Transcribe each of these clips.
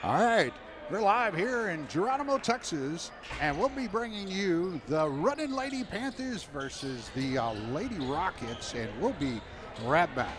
All right, we're live here in Geronimo, Texas, and we'll be bringing you the Running Lady Panthers versus the Lady Rockets, and we'll be right back.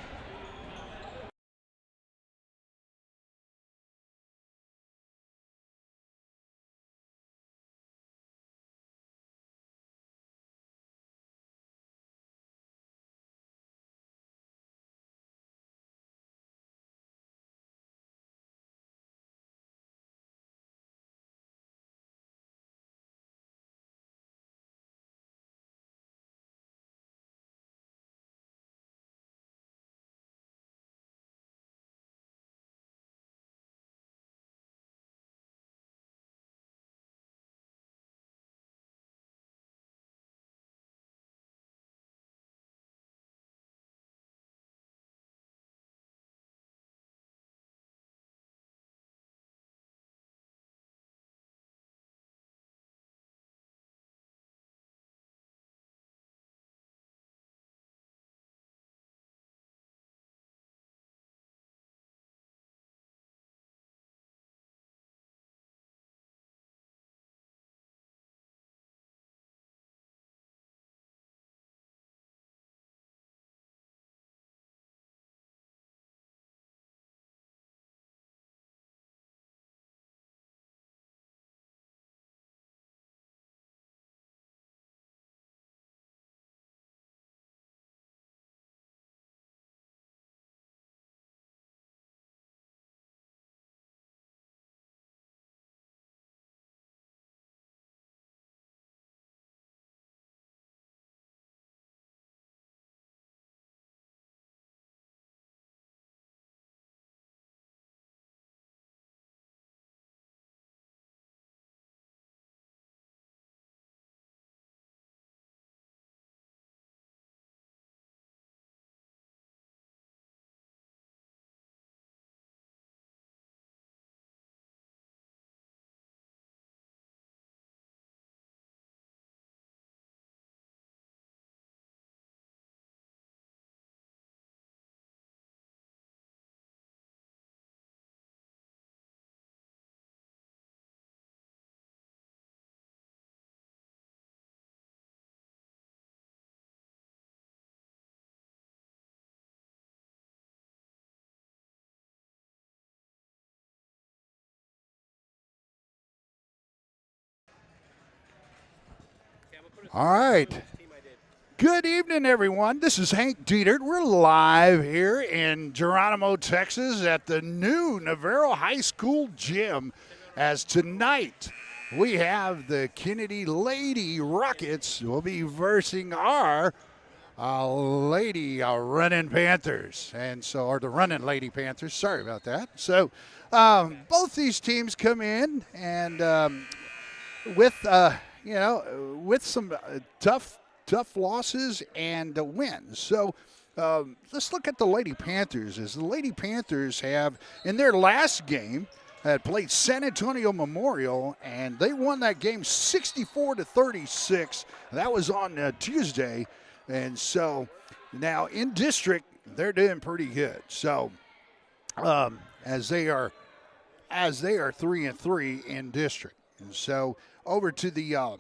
All right. Good evening, everyone. This is Hank Dietert. We're live here in Geronimo, Texas at the new Navarro High School gym as tonight we have the Kennedy Lady Rockets will be versing our Lady Running Panthers. And so, or the Running Lady Panthers. Sorry about that. So, both these teams come in and with, with some tough losses and wins. So let's look at the Lady Panthers. As the Lady Panthers have, in their last game, had played San Antonio Memorial, and they won that game 64-36. That was on Tuesday. And so now in district, they're doing pretty good. So as they are 3-3 in district. And so over to the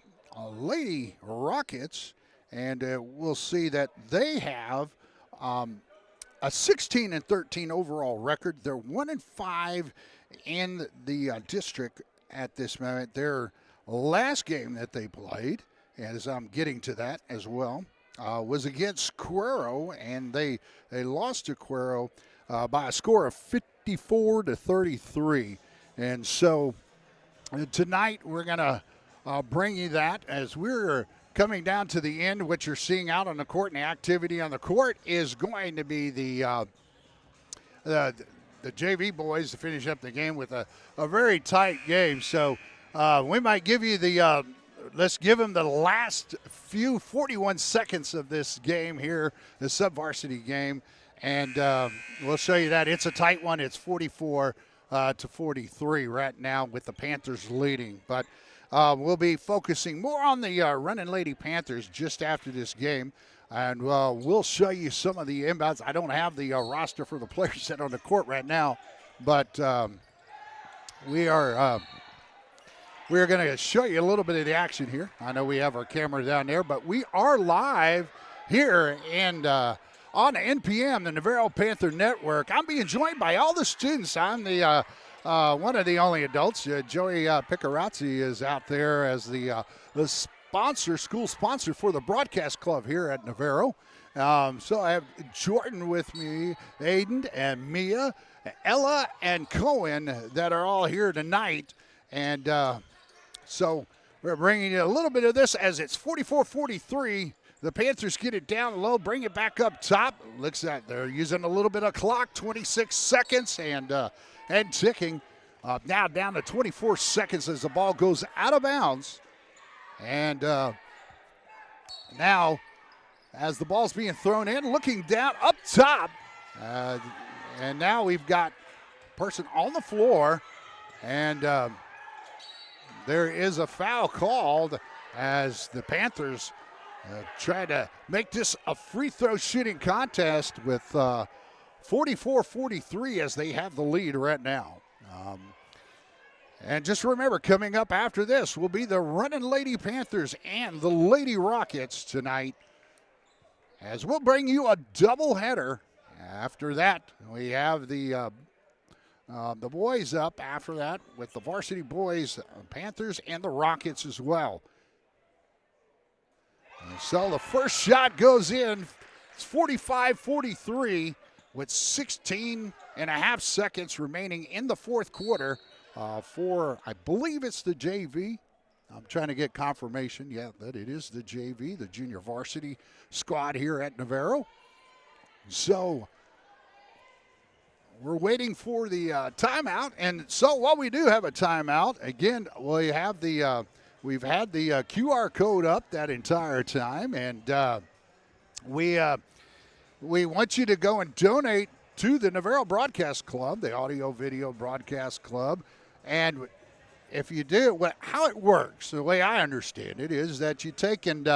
Lady Rockets, and we'll see that they have a 16-13 overall record. They're 1-5 in the district at this moment. Their last game that they played, as I'm getting to that as well, was against Cuero, and they lost to Cuero by a score of 54-33. And so tonight we're going to bring you that as we're coming down to the end. What you're seeing out on the court and the activity on the court is going to be the JV boys to finish up the game with a very tight game. So we might give you the let's give them the last few 41 seconds of this game here, the sub-varsity game, and we'll show you that. It's a tight one. It's 44-43 right now with the Panthers leading. But we'll be focusing more on the Running Lady Panthers just after this game. And we'll show you some of the inbounds. I don't have the roster for the players set on the court right now. But we are going to show you a little bit of the action here. I know we have our camera down there, but we are live here and on NPM, the Navarro Panther Network. I'm being joined by all the students. I'm the one of the only adults. Joey Picarazzi is out there as the school sponsor for the broadcast club here at Navarro. So I have Jordan with me, Aiden and Mia, Ella and Cohen that are all here tonight. And so we're bringing you a little bit of this as it's 44-43. The Panthers get it down low, bring it back up top. Looks like they're using a little bit of clock, 26 seconds and ticking. Now down to 24 seconds as the ball goes out of bounds. And now as the ball's being thrown in, looking down up top. And now we've got a person on the floor. And there is a foul called as the Panthers try to make this a free throw shooting contest with 44-43 as they have the lead right now. And just remember, coming up after this will be the Running Lady Panthers and the Lady Rockets tonight, as we'll bring you a doubleheader. After that, we have the boys up after that with the varsity boys, Panthers, and the Rockets as well. And so the first shot goes in. It's 45-43 with 16 and a half seconds remaining in the fourth quarter for, I believe it's the JV. I'm trying to get confirmation. Yeah, that it is the JV, the junior varsity squad here at Navarro. So we're waiting for the timeout. And so while we do have a timeout, again, we have the we've had the QR code up that entire time, and we want you to go and donate to the Navarro Broadcast Club, the Audio Video Broadcast Club. And if you do, how it works, the way I understand it, is that you take and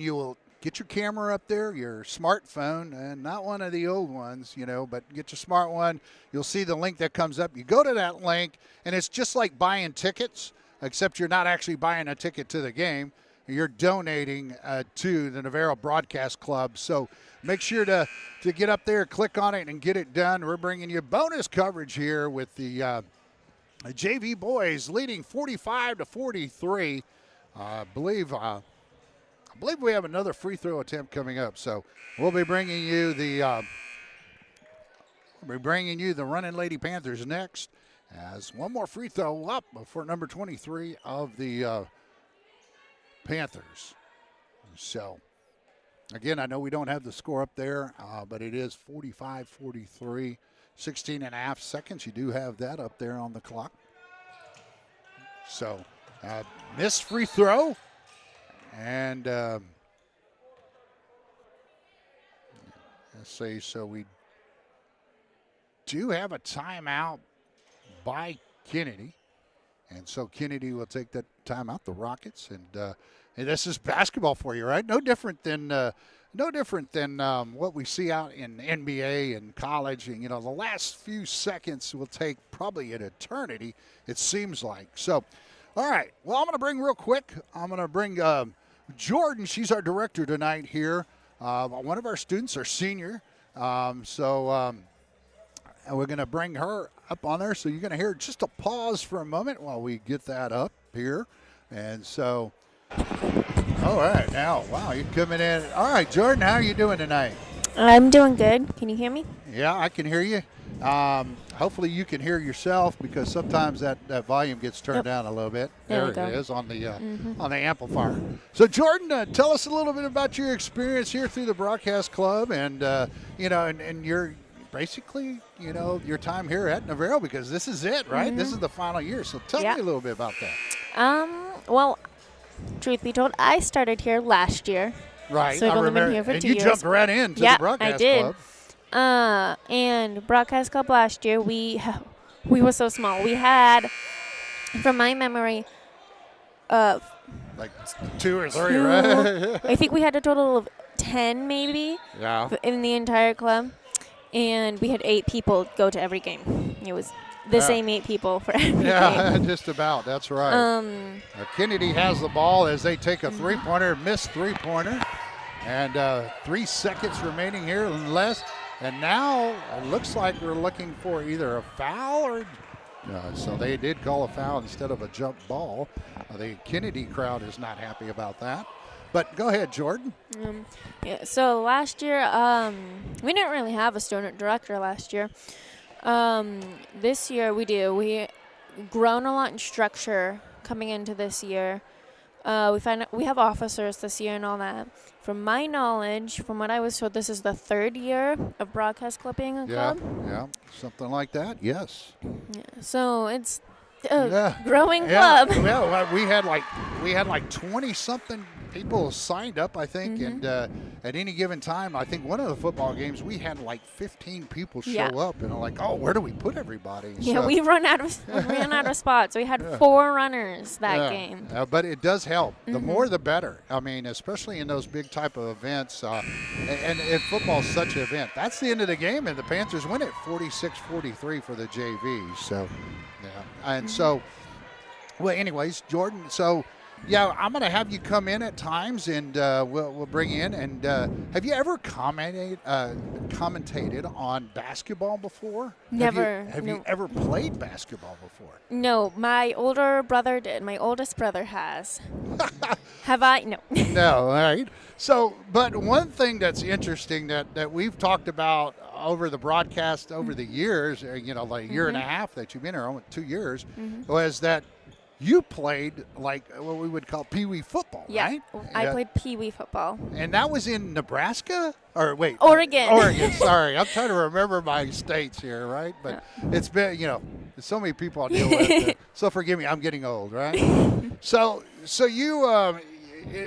you will get your camera up there, your smartphone, and not one of the old ones, but get your smart one. You'll see the link that comes up. You go to that link, and it's just like buying tickets, except you're not actually buying a ticket to the game. You're donating to the Navarro Broadcast Club. So make sure to get up there, click on it, and get it done. We're bringing you bonus coverage here with the JV boys leading 45-43. I believe we have another free throw attempt coming up. So we'll be bringing you the Running Lady Panthers next, as one more free throw up for number 23 of the Panthers. So, again, I know we don't have the score up there, but it is 45-43, 16 and a half seconds. You do have that up there on the clock. So, missed free throw. And let's see, so we do have a timeout by Kennedy, and so Kennedy will take that timeout, the Rockets, and this is basketball for you, right? No different than what we see out in NBA and college, and the last few seconds will take probably an eternity, it seems like. So, all right, well, I'm going to bring Jordan. She's our director tonight here. One of our students, our senior, and we're going to bring her up on there. So you're going to hear just a pause for a moment while we get that up here. And so, all right, now, wow, you're coming in. All right, Jordan, how are you doing tonight? I'm doing good. Can you hear me? Yeah, I can hear you. Hopefully you can hear yourself, because sometimes that volume gets turned down a little bit. There it is on the amplifier. So Jordan, tell us a little bit about your experience here through the Broadcast Club, and and your basically your time here at Navarro, because this is it, right? Mm-hmm. This is the final year. So tell me a little bit about that. Well, truth be told, I started here last year. Right. So I've only been here for 2 years. And you jumped right into the Broadcast Club. And Broadcast Club last year, we were so small. We had, from my memory, like 2 or 3, right? I think we had a total of 10 maybe in the entire club. And we had 8 people go to every game. It was the same 8 people for every Yeah, game. just about. That's right. Kennedy has the ball as they take a three-pointer, missed three-pointer. And 3 seconds remaining here and less. And now it looks like we're looking for either a foul or so they did call a foul instead of a jump ball. The Kennedy crowd is not happy about that. But go ahead, Jordan. Yeah, so last year, we didn't really have a student director last year. This year we do. We grown a lot in structure coming into this year. We have officers this year and all that. From my knowledge, from what I was told, this is the 3rd year of Broadcast Club being a club. Yeah, something like that. Yes. Yeah, so it's a growing club. Yeah, we had like 20-something people signed up, I think, and at any given time, I think one of the football games we had like 15 people show up, and I'm like, oh, where do we put everybody? Yeah, so, we ran out of spots. We had 4 runners that game. But it does help. The more, the better. I mean, especially in those big type of events, and if football's such an event, that's the end of the game, and the Panthers win it 46-43 for the JV. So, and so, well, anyways, Jordan. So. Yeah, I'm going to have you come in at times, and we'll bring you in. And have you ever commentated on basketball before? Never. Have you ever played basketball before? No, my older brother did. My oldest brother has. Have I? No. No, all right. So, but one thing that's interesting that we've talked about over the broadcast over the years, like a year and a half that you've been here, almost 2 years, was that you played like what we would call Pee-wee football, right? I played Pee-wee football. And that was in Nebraska? Or wait. Oregon. Oregon, sorry. I'm trying to remember my states here, right? But it's been, there's so many people I deal with. So forgive me, I'm getting old, right? So you,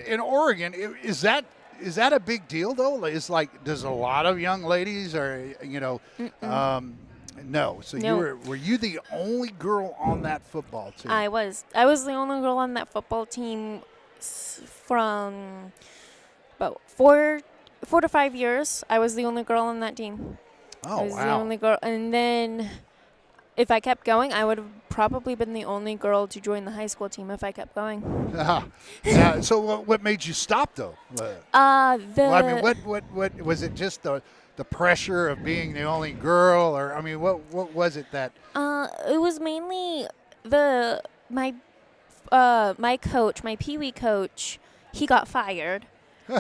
in Oregon, is that a big deal, though? It's like, does a lot of young ladies no. So No. were you the only girl on that football team? I was the only girl on that football team from about 4 to 5 years. I was the only girl on that team. Oh, I was the only girl. And then if I kept going, I would have probably been the only girl to join the high school team if I kept going. So what made you stop, though? What was it? Just the pressure of being the only girl, or what was it that? It was mainly my coach, my Pee-wee coach. He got fired,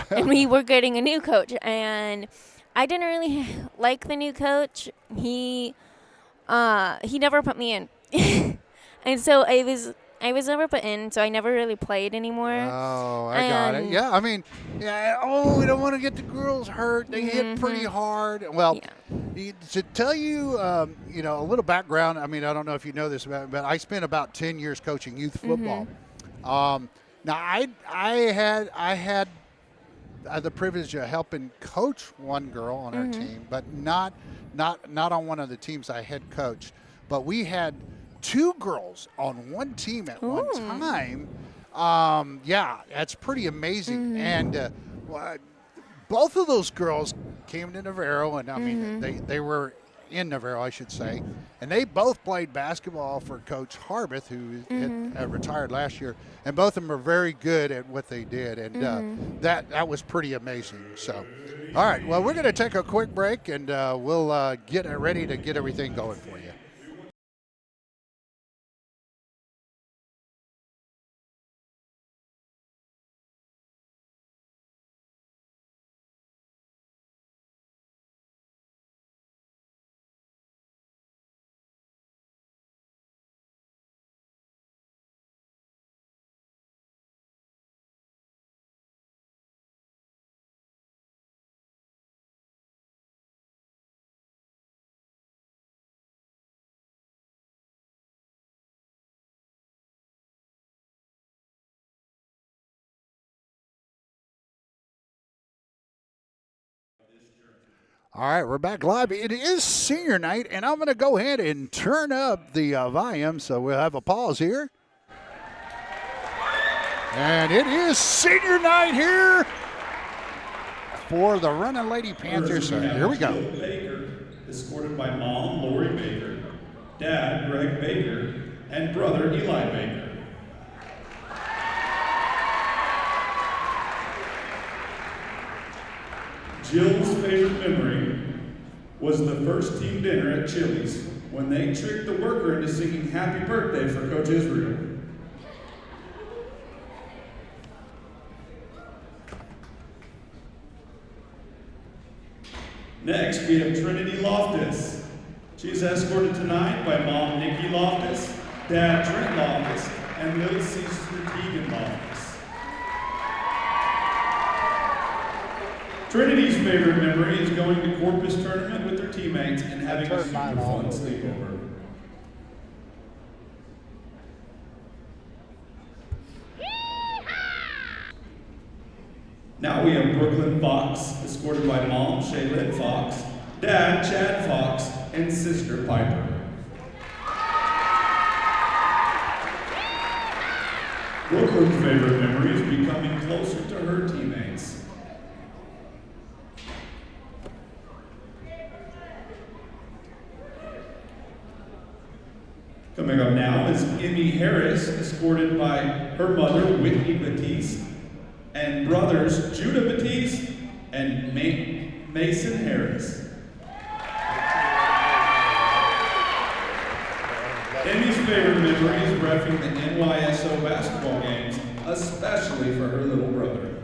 and we were getting a new coach, and I didn't really like the new coach. He never put me in, and so I was never put in, so I never really played anymore. Oh, I got it. Yeah, we don't want to get the girls hurt. They hit pretty hard. Well, to tell you, a little background, I don't know if you know this about, but I spent about 10 years coaching youth football. Now, I had the privilege of helping coach one girl on our team, but not on one of the teams I head coached. But we had 2 girls on one team at one time. That's pretty amazing. And both of those girls came to Navarro, and they were in Navarro, I should say, and they both played basketball for Coach Harbeth, who had retired last year, and both of them are very good at what they did, and that was pretty amazing. So, all right, well, we're going to take a quick break, and we'll get ready to get everything going for you. All right, we're back live. It is senior night, and I'm going to go ahead and turn up the volume, so we'll have a pause here. And it is senior night here for the Running Lady Panthers. So here we go. Baker, escorted by mom, Lori Baker. Dad, Greg Baker, and brother, Eli Baker. Jill's favorite memory was the first team dinner at Chili's when they tricked the worker into singing happy birthday for Coach Israel. Next, we have Trinity Loftus. She's escorted tonight by Mom Nikki Loftus, Dad Trent Loftus, and little sister Keegan Loftus. Trinity's favorite memory is going to Corpus tournament with their teammates and having a super fun sleepover. Now we have Brooklyn Fox, escorted by Mom Shaylin Fox, Dad Chad Fox, and sister Piper. Brooklyn's favorite memory is becoming closer to her teammates. Coming up now is Emmy Harris, escorted by her mother, Whitney Batiste, and brothers, Judah Batiste and Mason Harris. Emmy's favorite memory is reffing the NYSO basketball games, especially for her little brother.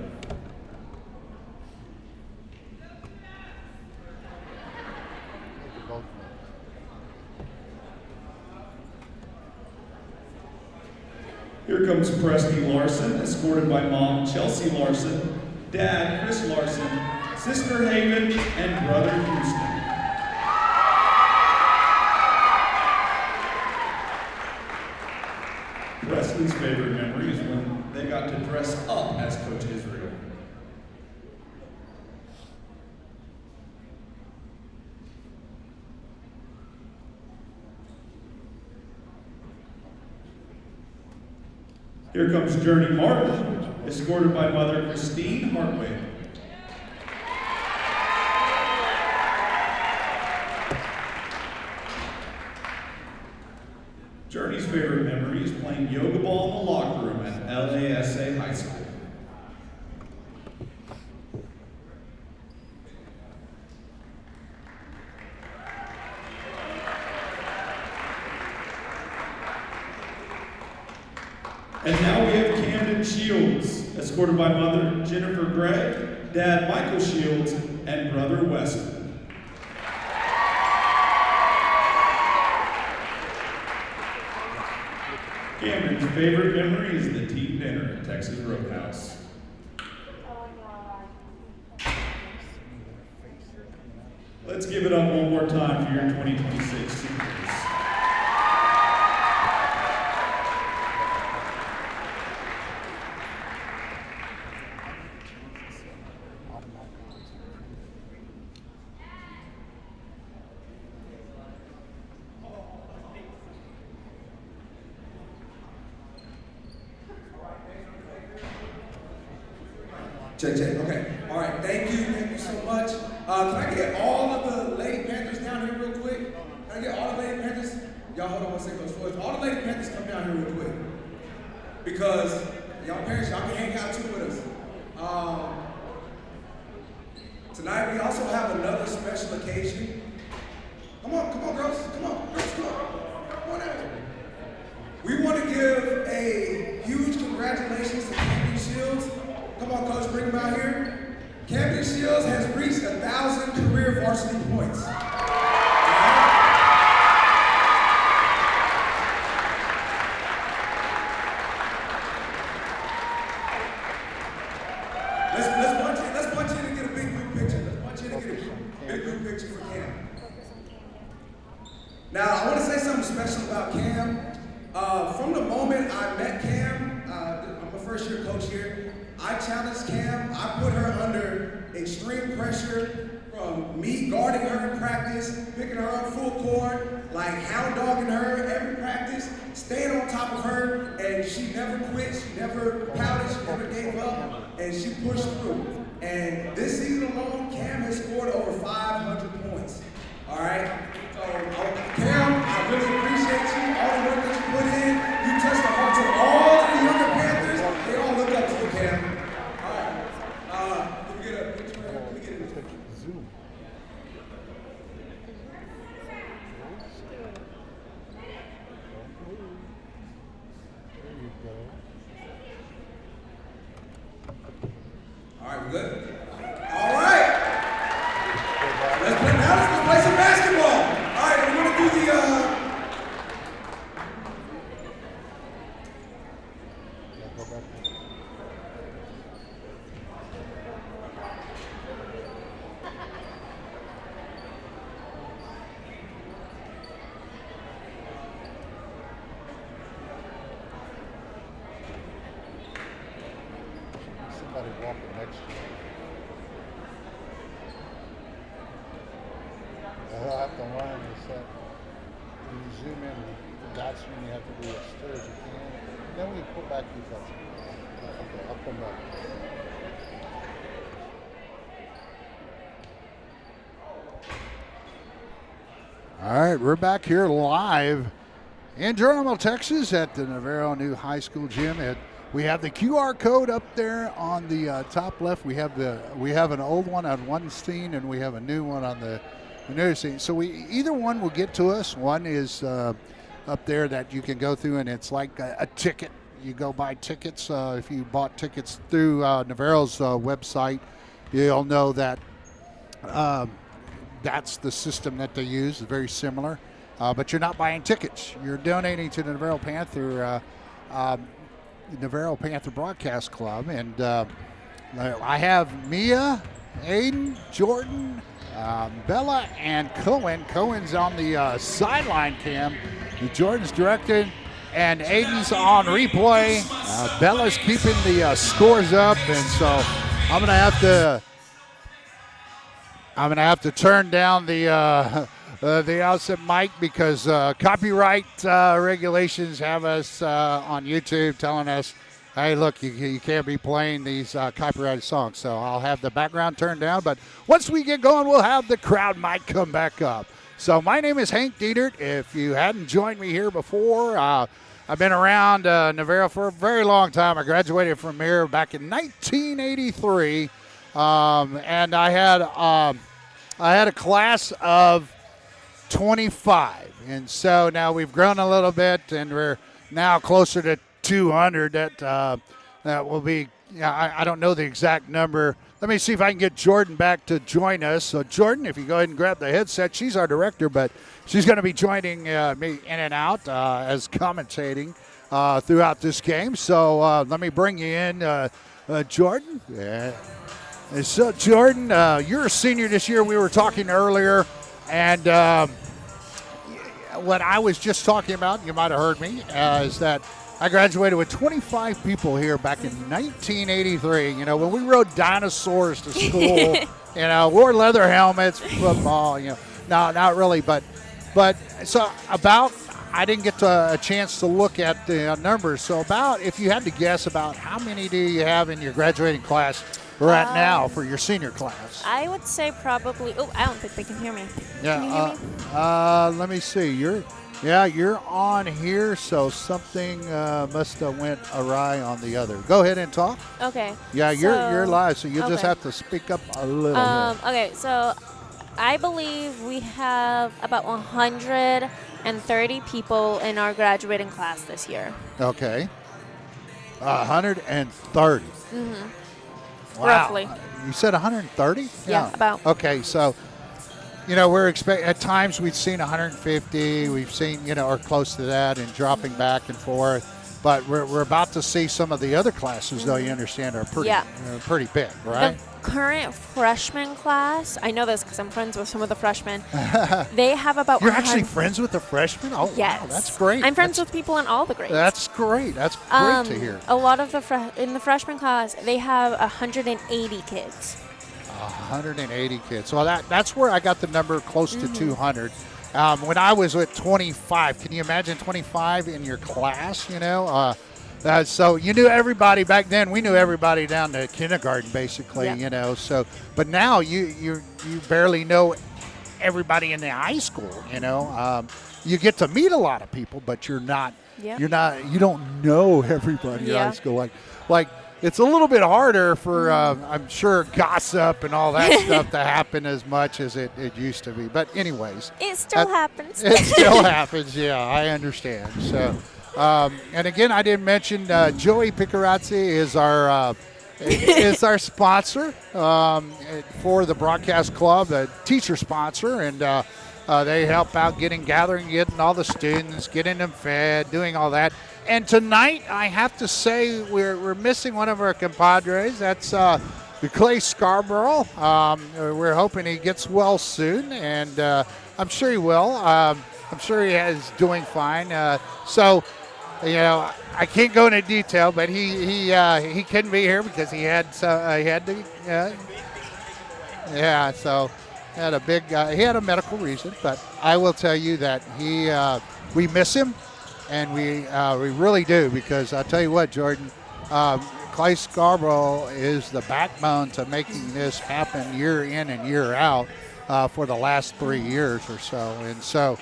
Here comes Presty Larson, escorted by Mom Chelsea Larson, Dad Chris Larson, Sister Haven, and brother Houston. Presley's favorite memory is when they got to dress up as Coach Israel. Here comes Journey Martin, escorted by Mother Christine Hartwig. Journey's favorite memory is playing yoga ball in the locker room at LASA High School. And now we have Camden Shields, escorted by Mother Jennifer Gregg, Dad Michael Shields, and brother Weston. Camden's favorite memory is the team dinner at Texas Roadhouse. Let's give it up one more time for your 2026 seniors. Check, check. Okay. All right. Thank you so much. Can I get all of the Lady Panthers down here real quick? Can I get all the Lady Panthers? Y'all hold on one second, Coach Floyd. All the Lady Panthers come down here real quick. Because y'all parents, y'all can hang out too with us. Tonight we also have another special occasion. Come on, girls. Come on, girls, come on. Come on out. We want to give a huge congratulations to Camden Shields. Come on, Coach, bring him out here. Camden Shields has reached 1,000 career varsity points. Let's punch in and get a big group picture. Let's punch in and get a big group picture for Cam. Now, I want to say something special about Cam. From the moment I met Cam, I'm a first-year coach here. I challenged Cam. I put her under extreme pressure from me guarding her in practice, picking her up full court, like hound dogging her every practice, staying on top of her, and she never quit, she never pouted, she never gave up, and she pushed through. And this season alone, Cam has scored over 500 points. All right? So, Cam, I I really appreciate you, all the work that you put in. You touched the hearts of all of the younger Panthers. They all look up to you, Cam. All right. Let me get a picture. Let me get a picture. Zoom. All right, we good? All right. Let's play some basketball. All right, we're going to do the... Somebody walking next to you. I'll have to learn is that when you zoom in, that's when you have to be as still as you can. And then when you pull back, you go. Okay, I'll come back. All right, we're back here live in Geronimo, Texas at the Navarro New High School Gym. We have the QR code up there on the top left. We have an old one on one scene and we have a new one on the new scene. So either one will get to us. One is up there that you can go through, and it's like a ticket. You go buy tickets. If you bought tickets through Navarro's website, you'll know that that's the system that they use. It's very similar, but you're not buying tickets. You're donating to the Navarro Panther Broadcast Club, and I have Mia, Aiden, Jordan, Bella, and Cohen. Cohen's on the sideline cam. Jordan's directing, and Aiden's on replay. Bella's keeping the scores up, and so I'm gonna have to turn down the outset mic because copyright regulations have us on YouTube telling us, hey, look, you can't be playing these copyrighted songs. So I'll have the background turned down. But once we get going, we'll have the crowd mic come back up. So my name is Hank Dietert. If you hadn't joined me here before, I've been around Navarro for a very long time. I graduated from here back in 1983. And I had a class of 25. And so now we've grown a little bit, and we're now closer to 200. That will be, I don't know the exact number. Let me see if I can get Jordan back to join us. So Jordan, if you go ahead and grab the headset, she's our director, but she's going to be joining me in and out as commentating throughout this game. So let me bring you in, Jordan. Yeah. And so Jordan, you're a senior this year. We were talking earlier, and what I was just talking about, you might have heard me, is that I graduated with 25 people here back in 1983. You know, when we rode dinosaurs to school, wore leather helmets, football, no, not really. But so I didn't get a chance to look at the numbers. So if you had to guess about how many do you have in your graduating class right now for your senior class? I would say probably, I don't think they can hear me. Yeah, can you hear me? Let me see. You're on here, so something must have went awry on the other. Go ahead and talk. Okay. Yeah, you're live, so you'll just okay. have to speak up a little bit. Okay, so I believe we have about 130 people in our graduating class this year. Okay. 130. Mm-hmm. Wow. Roughly. You said 130? Yeah, about. Okay, so we're at times we've seen 150, we've seen, or close to that, and dropping back and forth. But we're about to see some of the other classes, though, you understand, are pretty big, right? The current freshman class, I know this because I'm friends with some of the freshmen. They have about. You're actually friends with the freshmen? Oh, yes. Wow, that's great. I'm friends with people in all the grades. That's great. That's great to hear. A lot of in the freshman class, they have 180 kids. 180 kids. So that's where I got the number close to 200. When I was with 25, can you imagine 25 in your class? So you knew everybody back then. We knew everybody down to kindergarten, basically. Yeah. So, but now you barely know everybody in the high school. you get to meet a lot of people, but you don't know everybody in high school. Like it's a little bit harder for, I'm sure, gossip and all that stuff to happen as much as it used to be. But anyways. It still happens. It still happens, yeah, I understand. So, and again, I didn't mention Joey Picarazzi is our sponsor for the Broadcast Club, the teacher sponsor, and they help out getting all the students, getting them fed, doing all that. And tonight, I have to say, we're missing one of our compadres. That's the Clay Scarborough. We're hoping he gets well soon, and I'm sure he will. I'm sure he is doing fine. So, I can't go into detail, but he couldn't be here because he had to. So had he had a medical reason. But I will tell you that we miss him. And we really do, because I'll tell you what, Jordan, Clay Scarborough is the backbone to making this happen year in and year out for the last 3 years or so. And so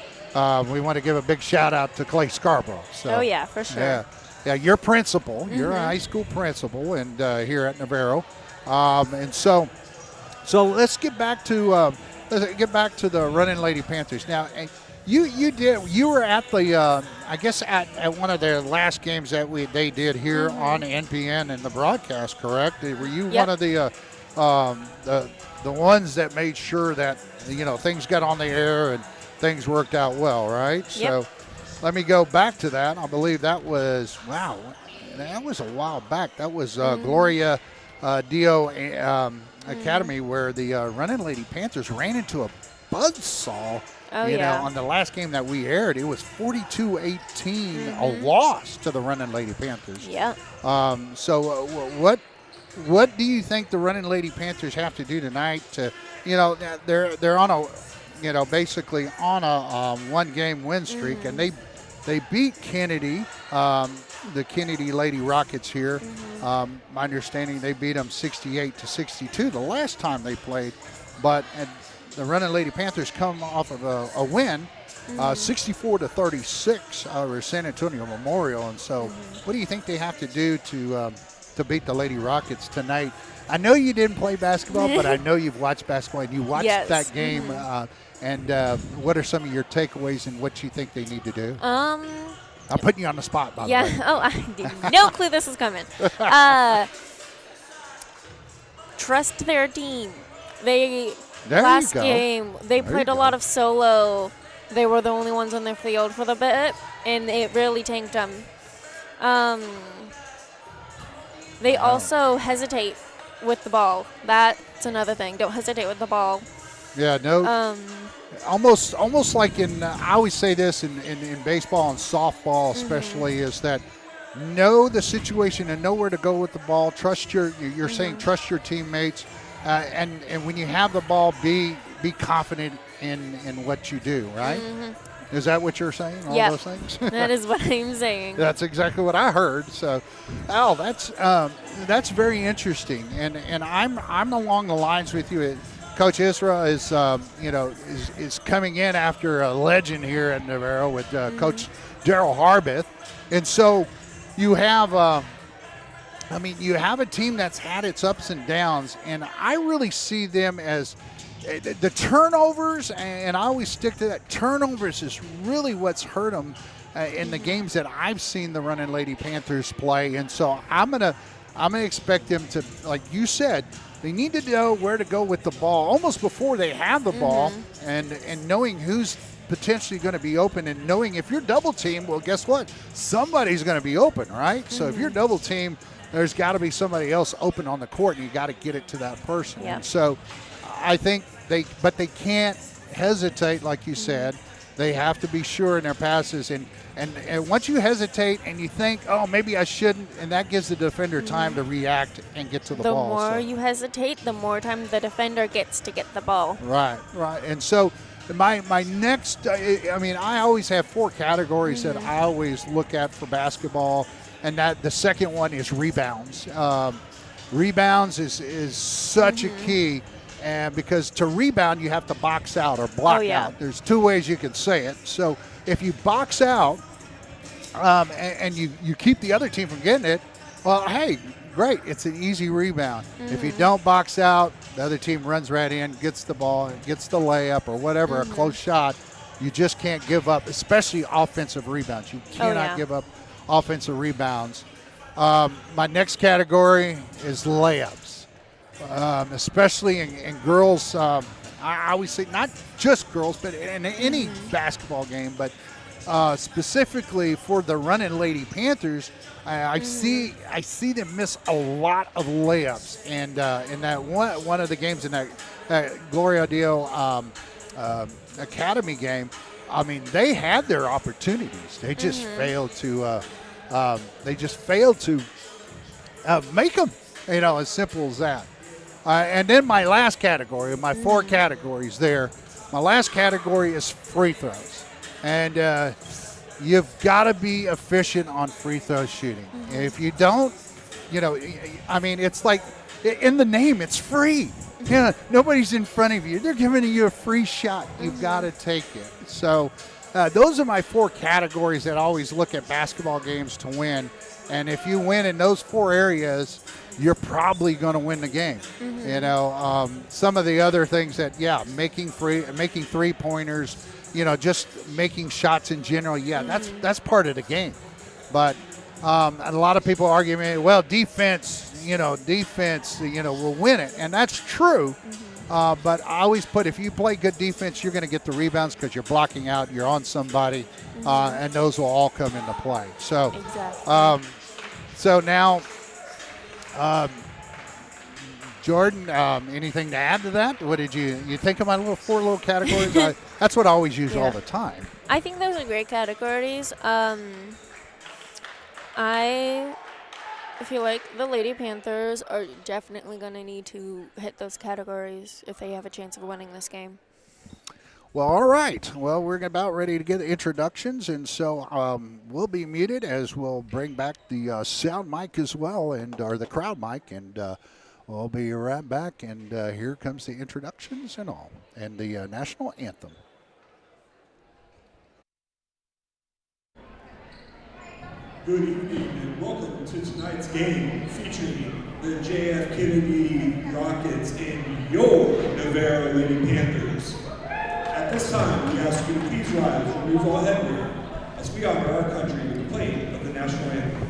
we want to give a big shout out to Clay Scarborough. So, oh, yeah, for sure. Yeah, you're principal. You're a high school principal and here at Navarro. And so let's get back to the Running Lady Panthers. Now, You were at the I guess at one of their last games that they did here on NPN and the broadcast, correct? Were you one of the ones that made sure that things got on the air and things worked out well, right? Yep. So let me go back to that. I believe that was that was a while back. That was Gloria Dio Academy, where the Running Lady Panthers ran into a buzzsaw. On the last game that we aired, it was 42-18, a loss to the Running Lady Panthers. Yeah. So what do you think the Running Lady Panthers have to do tonight to, they're on a, basically on a one-game win streak, and they beat Kennedy, the Kennedy Lady Rockets here. My understanding, they beat them 68-62 the last time they played, but the Running Lady Panthers come off of a win, 64-36 over San Antonio Memorial. And so what do you think they have to do to beat the Lady Rockets tonight? I know you didn't play basketball, but I know you've watched basketball and you watched that game. And what are some of your takeaways and what you think they need to do? I'm putting you on the spot, by the way. Oh, I had no clue this was coming. Trust their team. Last game, they played a lot of solo. They were the only ones on the field for the bit, and it really tanked them. They also hesitate with the ball. That's another thing. Don't hesitate with the ball. Yeah, no. Almost like I always say this in baseball and softball especially, is that know the situation and know where to go with the ball. Trust you're saying trust your teammates. And when you have the ball, be confident in what you do, right? Is that what you're saying? All those things? That is what I'm saying. That's exactly what I heard. So, Al, that's very interesting, and I'm along the lines with you. Coach Isra is coming in after a legend here at Navarro with Coach Daryl Harbeth, and so you have. You have a team that's had its ups and downs, and I really see them as the turnovers, and I always stick to that. Turnovers is really what's hurt them in the games that I've seen the Running Lady Panthers play, and so I'm gonna expect them to, like you said, they need to know where to go with the ball almost before they have the ball, and knowing who's potentially going to be open, and knowing if you're double team, well, guess what? Somebody's going to be open, right? So if you're double team, there's got to be somebody else open on the court, and you got to get it to that person. Yep. And so I think they can't hesitate, like you said. They have to be sure in their passes, and once you hesitate and you think, oh, maybe I shouldn't, and that gives the defender time to react and get to the ball. The more you hesitate, the more time the defender gets to get the ball. Right. And so my next, I always have 4 categories that I always look at for basketball. And that the second one is rebounds. Rebounds is such a key, and because to rebound you have to box out or block out. There's 2 ways you can say it. So if you box out and you keep the other team from getting it, well, hey, great. It's an easy rebound. If you don't box out, the other team runs right in, gets the ball, gets the layup or whatever, a close shot. You just can't give up, especially offensive rebounds. You cannot give up offensive rebounds. My next category is layups, especially in girls. I always say not just girls, but in any basketball game, but specifically for the running Lady Panthers, I see them miss a lot of layups. And in that one of the games in that Gloria Dio Academy game, I mean, they had their opportunities. They just failed to. They just failed to make them. As simple as that. And then my last category, my 4 categories there. My last category is free throws, and you've got to be efficient on free throw shooting. If you don't, I mean, it's like in the name, it's free. Nobody's in front of you. They're giving you a free shot. You've got to take it. So those are my 4 categories that I always look at basketball games to win. And if you win in those 4 areas, you're probably going to win the game. Some of the other things that, making 3-pointers, just making shots in general, that's part of the game. But a lot of people argue, well, defense, will win it. And that's true. But I always put, if you play good defense, you're going to get the rebounds because you're blocking out, you're on somebody, and those will all come into play. So, so now, Jordan, anything to add to that? What did you think of my 4 little categories? That's what I always use all the time. I think those are great categories. I feel like the Lady Panthers are definitely going to need to hit those categories if they have a chance of winning this game. Well, all right. Well, we're about ready to get the introductions, and so we'll be muted as we'll bring back the sound mic as well, or the crowd mic, and we'll be right back. And here comes the introductions and all, and the national anthem. Good evening and welcome to tonight's game featuring the JF Kennedy Rockets and your Navarro Lady Panthers. At this time, we ask you to please rise and remove all headwear as we honor our country with the playing of the national anthem.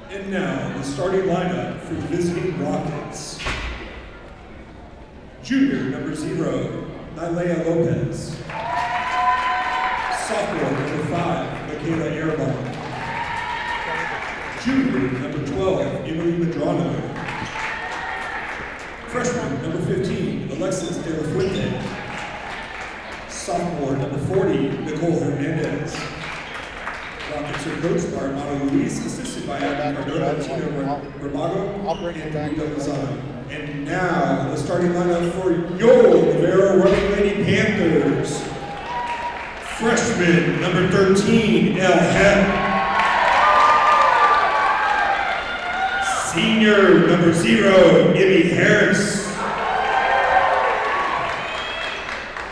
And now, the starting lineup for the visiting Rockets. Junior, number 0, Nylea Lopez. Sophomore, number 5, Michaela Ehrbaum. Junior, number 12, Emily Medrano. Freshman, number 15, Alexis De La Fuente. Sophomore, number 40, Nicole Hernandez. Rockets are coached by Armando Luis, assisted by Cardona, Tina Ramago, and Rita Lozano. And now, the starting lineup for your Navarro Running Lady Panthers. Freshman number 13, El Hem. Senior number 0, Ibby Harris.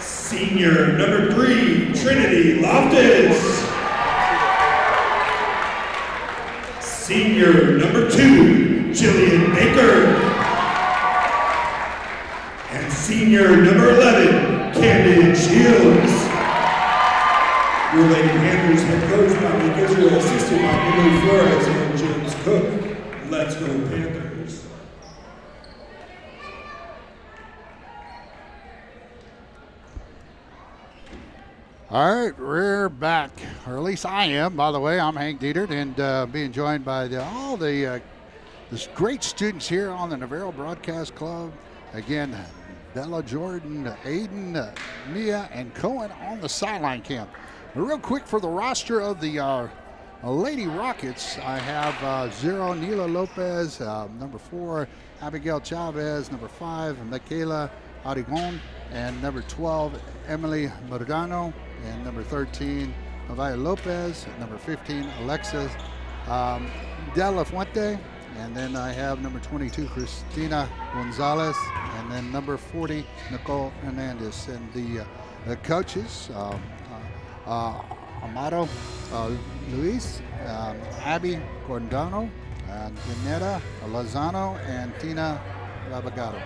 Senior number 3, Trinity Loftus. Senior number 2, Jillian Baker. And senior number 11, Camden Shields. Your Lady Panthers head coach, Dominic Israel, assisted by Emily Flores and James Cook. Let's go Panthers. All right, we're back, or at least I am. By the way, I'm Hank Dietert, and being joined by all the great students here on the Navarro Broadcast Club. Again, Bella, Jordan, Aiden, Mia, and Cohen on the sideline cam. Real quick for the roster of the Lady Rockets, I have 0, Nila Lopez, number 4, Abigail Chavez, number 5, Michaela Arigon, and number 12, Emily Mordano, and number 13, Avaya Lopez, number 15, Alexis De La Fuente, and then I have number 22, Christina Gonzalez, and then number 40, Nicole Hernandez. And the coaches, Amado Luis, Abby Cordano, Janetta Lozano, and Tina Rabagato.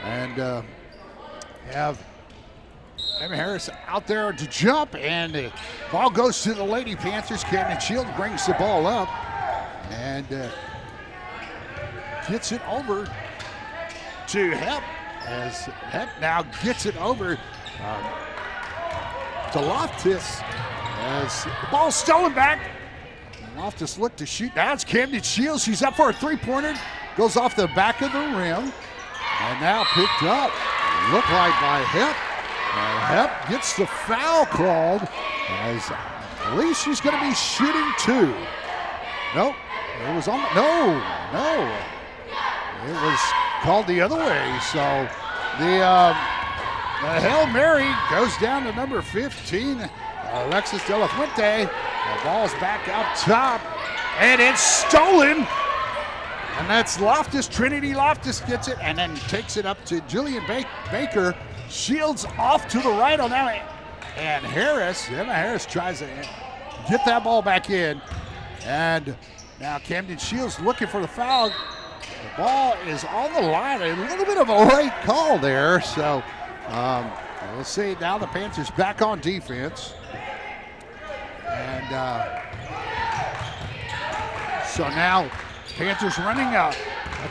And have Emma Harris out there to jump, and the ball goes to the Lady Panthers. Camden Shields brings the ball up and gets it over to Hep, as Hep now gets it over to Loftus, as the ball's stolen back. Loftus looked to shoot. Now it's Camden Shields. She's up for a three-pointer. Goes off the back of the rim. And now picked up, looked like by Hep. Hep gets the foul called, as I believe she's going to be shooting 2. Nope, it was on. No, it was called the other way. So the Hail Mary goes down to number 15, Alexis De La Fuente. The ball's back up top, and it's stolen. And that's Loftus. Trinity Loftus gets it and then takes it up to Julian Baker. Shields off to the right on that. And Emma Harris tries to get that ball back in. And now Camden Shields looking for the foul. The ball is on the line. A little bit of a late call there. So we'll see. Now the Panthers back on defense. And so now Panthers running a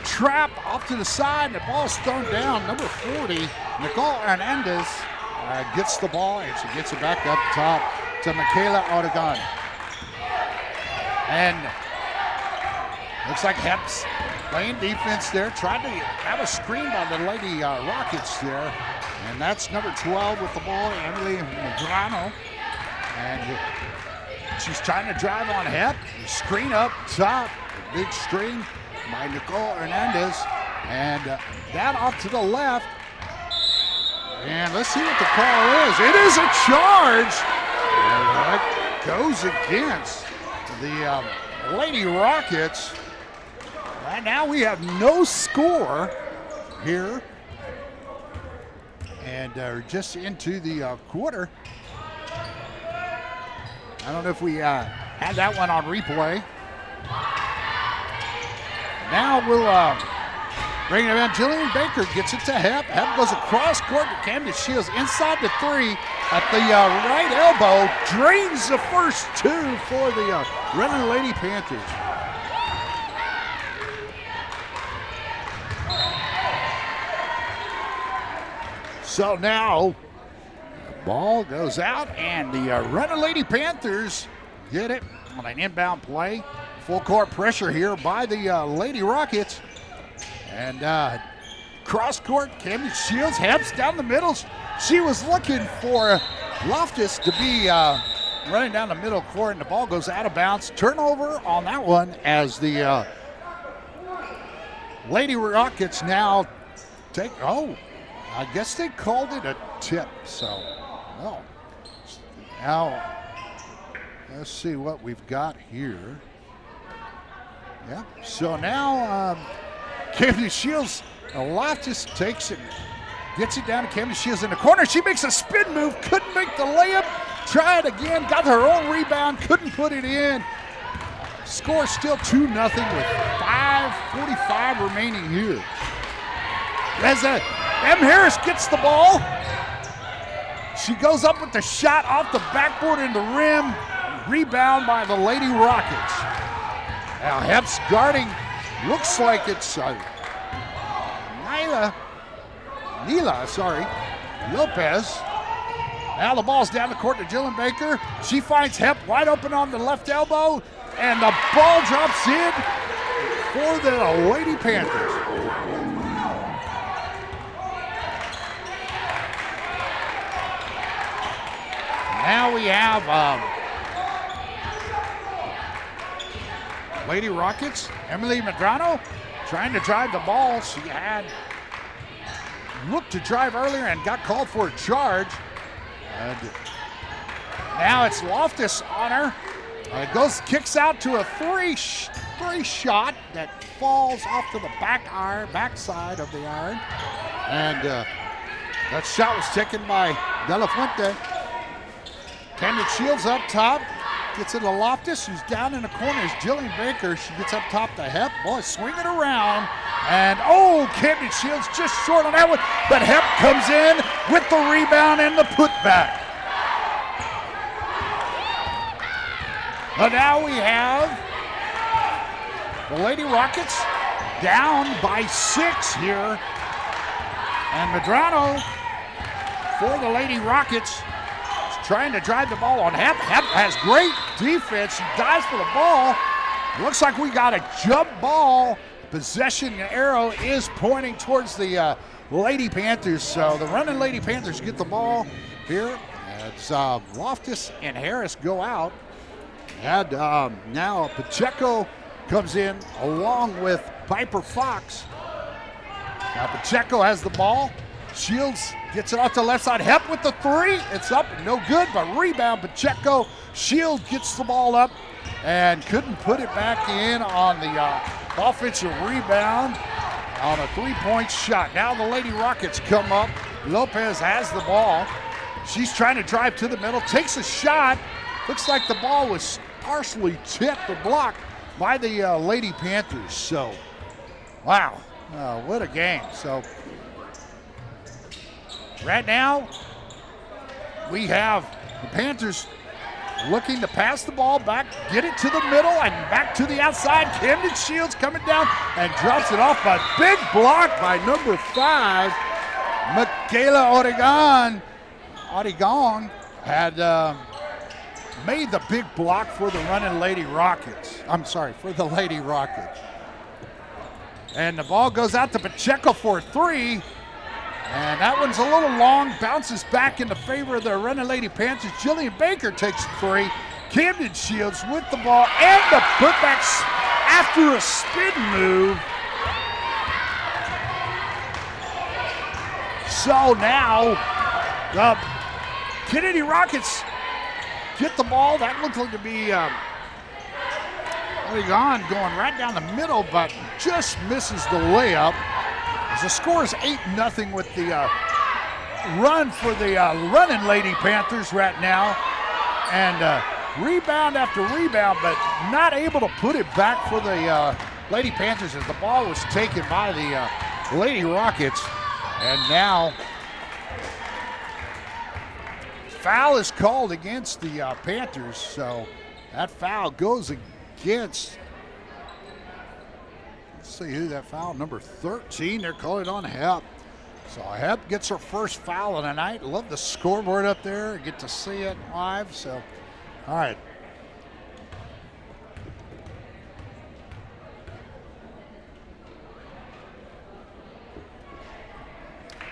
trap off to the side. The ball's thrown down. Number 40, Nicole Hernandez, gets the ball, and she gets it back up top to Michaela Oregon. And looks like Hep's playing defense there. Tried to have a screen by the Lady Rockets there. And that's number 12 with the ball, Emily Madrano. And she's trying to drive on Hep. Screen up top. Big screen by Nicole Hernandez, and down off to the left. And let's see what the call is. It is a charge. And that goes against the Lady Rockets. Right now we have no score here, and we're just into the quarter. I don't know if we had that one on replay. Now we'll bring it in. Jillian Baker gets it to Hep. Hep goes across court to Camden Shields inside the 3 at the right elbow. Drains the first 2 for the Running Lady Panthers. So now the ball goes out, and the Running Lady Panthers get it on an inbound play. Full court pressure here by the Lady Rockets. And cross court, Camden Shields, Hep's down the middle. She was looking for Loftus to be running down the middle court, and the ball goes out of bounds. Turnover on that one, as the Lady Rockets now take, I guess they called it a tip. So, Now, let's see what we've got here. Yeah, so now Camden Shields, Loftus takes it, gets it down to Camden Shields in the corner. She makes a spin move, couldn't make the layup. Try it again, got her own rebound, couldn't put it in. Score still 2-0 with 5:45 remaining here. As M. Harris gets the ball, she goes up with the shot off the backboard in the rim. Rebound by the Lady Rockets. Now Hep's guarding, looks like it's Nila Lopez. Now the ball's down the court to Jillian Baker. She finds Hep wide open on the left elbow, and the ball drops in for the Lady Panthers. Now we have Lady Rockets, Emily Medrano trying to drive the ball. She had looked to drive earlier and got called for a charge. And now it's Loftus on her. Kicks out to a three shot that falls off to the backside of the iron. And that shot was taken by De La Fuente. Camden Shields up top, gets it to Loftus, who's down in the corner is Jillian Baker. She gets up top to Hep. Boy, swing it around. And Camden Shields just short on that one. But Hep comes in with the rebound and the putback. But now we have the Lady Rockets down by 6 here. And Medrano for the Lady Rockets is trying to drive the ball on Hep. Hep has great defense. She dives for the ball. Looks like we got a jump ball. Possession arrow is pointing towards the Lady Panthers. So the running Lady Panthers get the ball here. It's Loftus and Harris go out. And now Pacheco comes in along with Piper Fox. Now Pacheco has the ball. Shields gets it off the left side. Hep with the three. It's up, no good, but rebound Pacheco. Shields gets the ball up and couldn't put it back in on the offensive rebound on a three-point shot. Now the Lady Rockets come up. Lopez has the ball. She's trying to drive to the middle, takes a shot. Looks like the ball was partially tipped or blocked by the Lady Panthers. So, wow, what a game. So, right now, we have the Panthers looking to pass the ball back, get it to the middle, and back to the outside. Camden Shields coming down and drops it off. But big block by number 5, Michaela Oregon had made the big block for the running Lady Rockets. For the Lady Rockets. And the ball goes out to Pacheco for a three. And that one's a little long, bounces back in the favor of the running Lady Panthers. Jillian Baker takes a three. Camden Shields with the ball and the putbacks after a spin move. So now the Kennedy Rockets get the ball. That looked like to be Oregon going right down the middle, but just misses the layup. As the score is 8-0 with the run for the running Lady Panthers right now. And rebound after rebound, but not able to put it back for the Lady Panthers as the ball was taken by the Lady Rockets. And now foul is called against the Panthers, so that foul goes against, let's see who that foul, number 13, they're calling on Hep. So Hep gets her first foul of the night. Love the scoreboard up there, get to see it live, so, all right.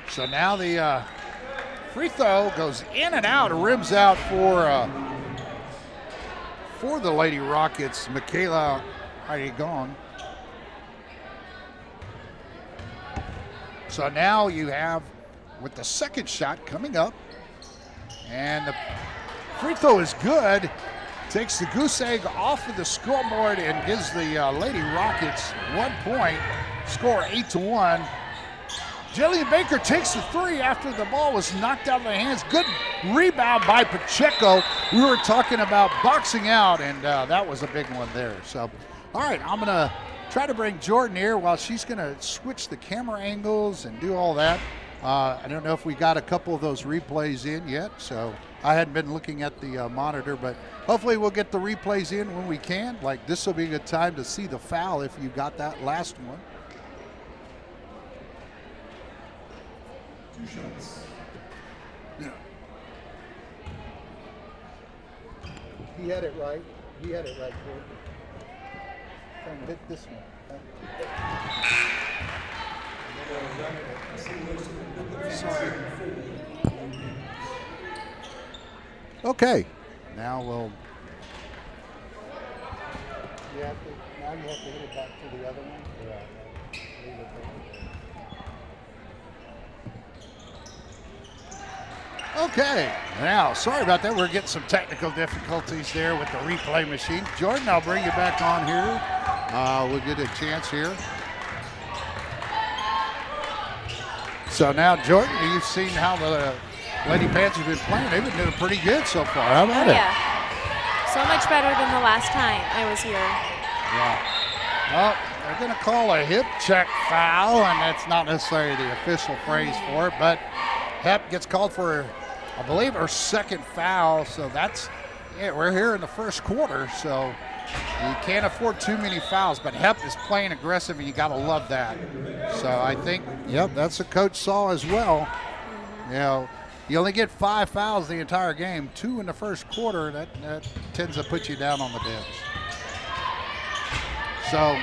So now the free throw goes in and out, rims out for the Lady Rockets. Michaela Oregon. So now you have, with the second shot coming up, and the Free throw is good. Takes the goose egg off of the scoreboard and gives the Lady Rockets 1 point. Score 8-1. Jillian Baker takes the three after the ball was knocked out of the hands. Good rebound by Pacheco. We were talking about boxing out, and that was a big one there. So, all right, I'm going to try to bring Jordan here while she's going to switch the camera angles and do all that. I don't know if we got a couple of those replays in yet, so I hadn't been looking at the monitor, but hopefully we'll get the replays in when we can. Like, this will be a good time to see the foul if you got that last one. 2 shots. Yeah. He had it right. He had it right, Jordan. Trying to hit this one. Sorry. Okay. Now we'll. Now you have to hit it back to the other one. Yeah. Leave it there. Okay. Now, sorry about that. We're getting some technical difficulties there with the replay machine. Jordan, I'll bring you back on here. We'll get a chance here. So now, Jordan, you've seen how the Lady Panthers have been playing. They've been doing pretty good so far. How about it? Yeah. So much better than the last time I was here. Yeah. Well, they're going to call a hip check foul, and that's not necessarily the official phrase for it, but Hep gets called for, I believe, her second foul. So that's, yeah, we're here in the first quarter, so you can't afford too many fouls, but Hep is playing aggressive, and you got to love that. So I think, yep, that's what Coach saw as well. You know, you only get 5 fouls the entire game, 2 in the first quarter. That tends to put you down on the bench. So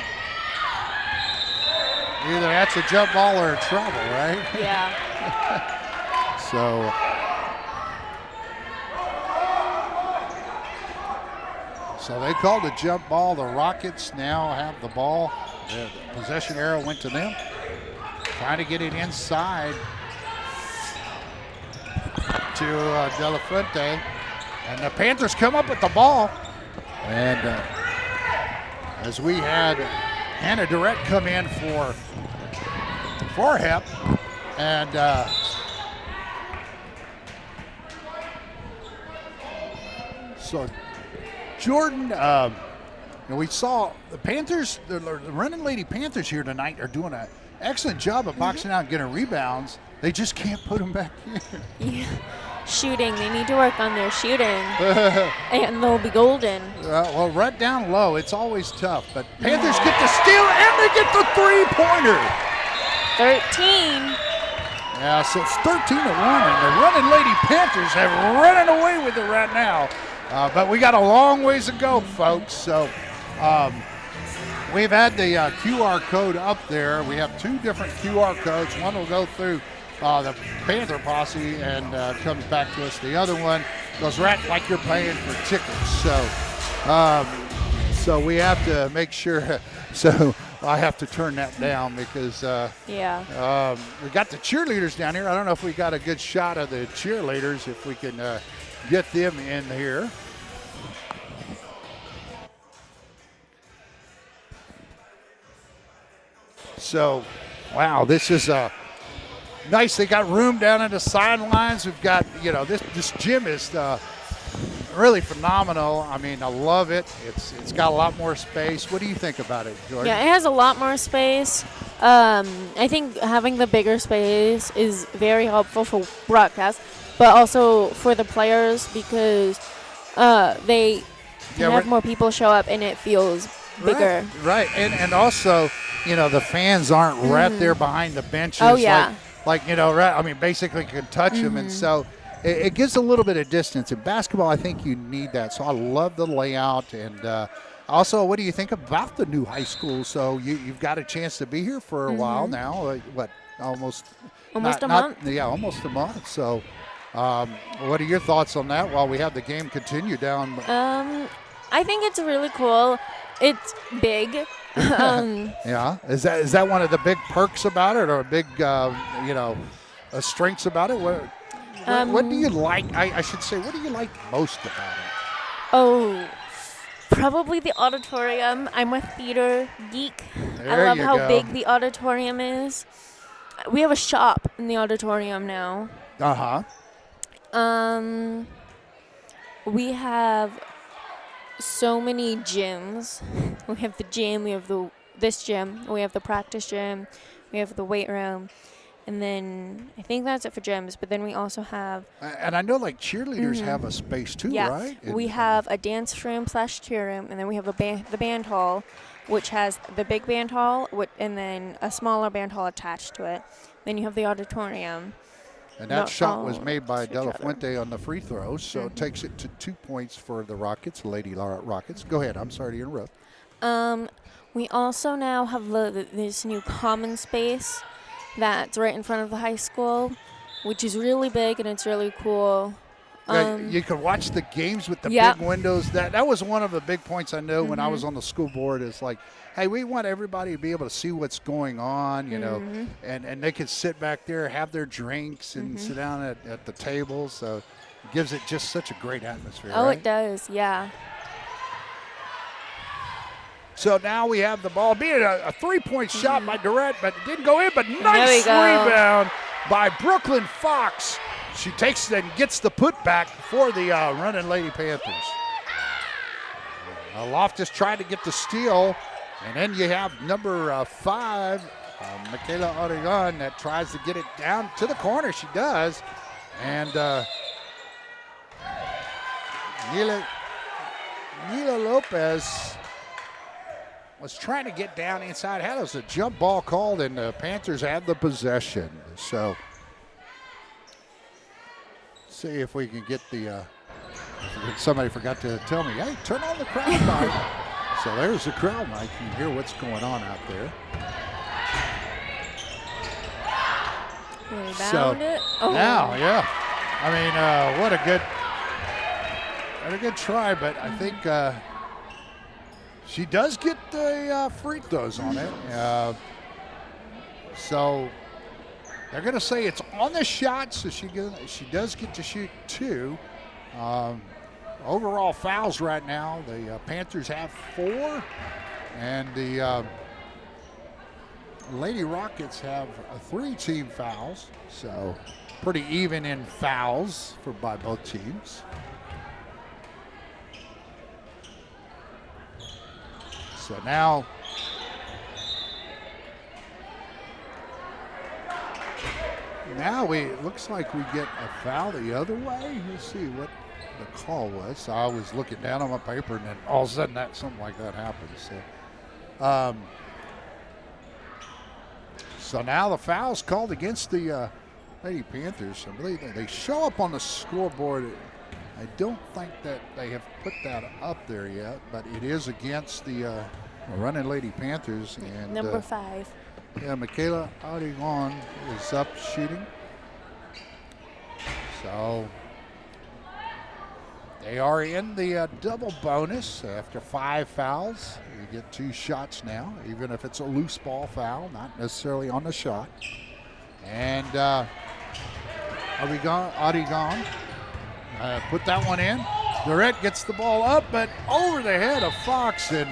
either that's a jump ball or trouble, right? Yeah. So they called a jump ball. The Rockets now have the ball. The possession arrow went to them. Trying to get it inside to De La Fuente. And the Panthers come up with the ball. And as we had Hannah Durrett come in for Hep. And so Jordan, we saw the Panthers, the running Lady Panthers here tonight are doing an excellent job of boxing out and getting rebounds. They just can't put them back in. Yeah. Shooting. They need to work on their shooting, and they'll be golden. Well, right down low, it's always tough. But Panthers get the steal, and they get the three-pointer. 13. Yeah, so it's 13-1, and the running Lady Panthers have running away with it right now. But we got a long ways to go, folks. So we've had the QR code up there. We have 2 different QR codes. One will go through the Panther posse and comes back to us. The other one goes right like you're paying for tickets. So we have to make sure. So I have to turn that down because we got the cheerleaders down here. I don't know if we got a good shot of the cheerleaders, if we can get them in here. So, wow, this is nice. They got room down in the sidelines. We've got, this gym is really phenomenal. I mean, I love it. It's got a lot more space. What do you think about it, Jordan? Yeah, it has a lot more space. I think having the bigger space is very helpful for broadcast, but also for the players because they can have more people show up and it feels bigger. Right. And also, the fans aren't right there behind the benches. Oh, yeah. Basically can touch them. And so it gives a little bit of distance. In basketball, I think you need that. So I love the layout. And also, what do you think about the new high school? So you've got a chance to be here for a while now. Almost a month? Yeah, almost a month. So what are your thoughts on that while we have the game continue down? I think it's really cool. It's big. Yeah. Is that one of the big perks about it, or a big strengths about it? What do you like? I should say, what do you like most about it? Oh, probably the auditorium. I'm a theater geek. I There love you how go. big the auditorium is. We have a shop in the auditorium now. Uh-huh. We have so many gyms. We have the gym, we have this gym, we have the practice gym, we have the weight room, and then I think that's it for gyms. But then we also have And I know like cheerleaders have a space too, right? we have a dance room / cheer room, and then we have the band hall, which has the big band hall, and then a smaller band hall attached to it. Then you have the auditorium. And that Not shot all was made by next to De each La other. Fuente on the free throws, so it takes it to 2 points for the Rockets, Lady Rockets. Go ahead. I'm sorry to interrupt. We also now have this new common space that's right in front of the high school, which is really big and it's really cool. You can watch the games with the Yep. big windows. That was one of the big points I know when I was on the school board. Is like, hey, we want everybody to be able to see what's going on, you know, and they can sit back there, have their drinks, and sit down at the table. So it gives it just such a great atmosphere. Oh, right? it does, yeah. So now we have the ball, being a three-point shot by Durrett, but it didn't go in. But There nice we go. rebound by Brooklyn Fox. She takes it and gets the putback for the running Lady Panthers. Loftus tried to get the steal, and then you have number 5, Michaela Oregon, that tries to get it down to the corner. She does, and Nila Lopez was trying to get down inside. Had us a jump ball called, and the Panthers had the possession. So, see if we can get the. Somebody forgot to tell me, hey, turn on the crowd mic. So there's the crowd mic. You can hear what's going on out there. Rebound it. Oh. Now, yeah. I mean, what a good try, but I think she does get the free throws on it. So they're going to say it's on the shot, so she does get to shoot 2. Overall fouls right now, the Panthers have 4, and the Lady Rockets have 3 team fouls, so pretty even in fouls by both teams. So now it looks like we get a foul the other way. Let's see what the call was. So I was looking down on my paper, and then all of a sudden something like that happens. So now the foul's called against the Lady Panthers. I believe they show up on the scoreboard. I don't think that they have put that up there yet, but it is against the running Lady Panthers. And Number 5. yeah, Michaela Oregon is up shooting. So they are in the double bonus after 5 fouls. You get 2 shots now, even if it's a loose ball foul, not necessarily on the shot. And Oregon put that one in. Durrett gets the ball up, but over the head of Fox, and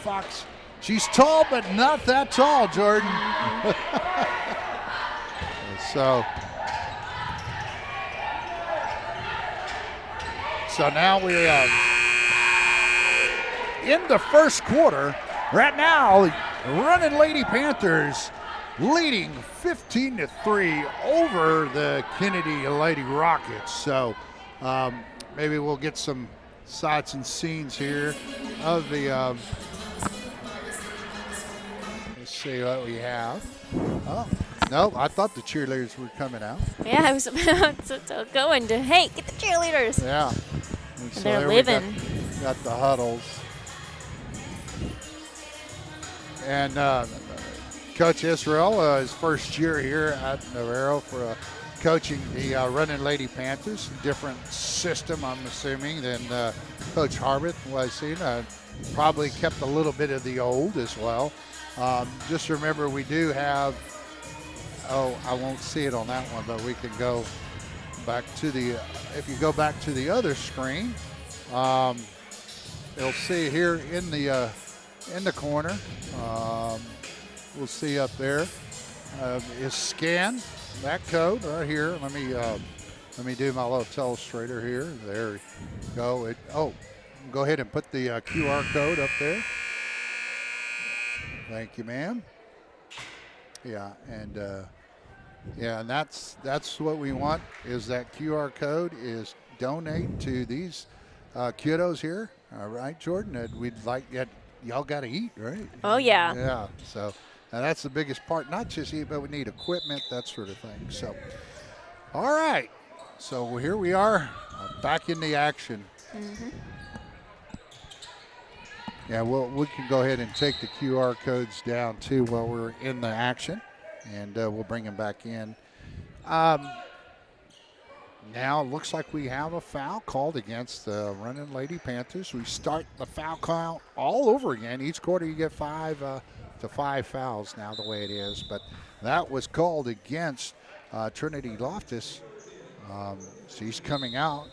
Fox, she's tall, but not that tall, Jordan. So now we in the first quarter. Right now, the running Lady Panthers leading 15-3 over the Kennedy Lady Rockets. So maybe we'll get some sights and scenes here of the. Let's see what we have. Oh, no, I thought the cheerleaders were coming out. Yeah, I was about to go into, hey, get the cheerleaders. Yeah. And so They're there we living. got the huddles. And Coach Israel, his first year here at Navarro for coaching the running Lady Panthers. Different system, I'm assuming, than Coach Harbath was seen. Probably kept a little bit of the old as well. Just remember, we do have, I won't see it on that one, but we can go back to the, if you go back to the other screen, you'll see here in the corner, we'll see up there is scan that code right here. Let me do my little telestrator here. There we go. Go ahead and put the QR code up there. Thank you, ma'am. Yeah, and and that's what we want, is that QR code is donate to these kiddos here. All right, Jordan, we'd like y'all got to eat, right? Oh, yeah. Yeah, so and that's the biggest part. Not just eat, but we need equipment, that sort of thing. So, all right. So here we are, back in the action. Mm-hmm. Yeah, we can go ahead and take the QR codes down too while we're in the action, and we'll bring them back in. Now it looks like we have a foul called against the running Lady Panthers. We start the foul count all over again. Each quarter you get 5 to 5 fouls now, the way it is. But that was called against Trinity Loftus. She's coming out,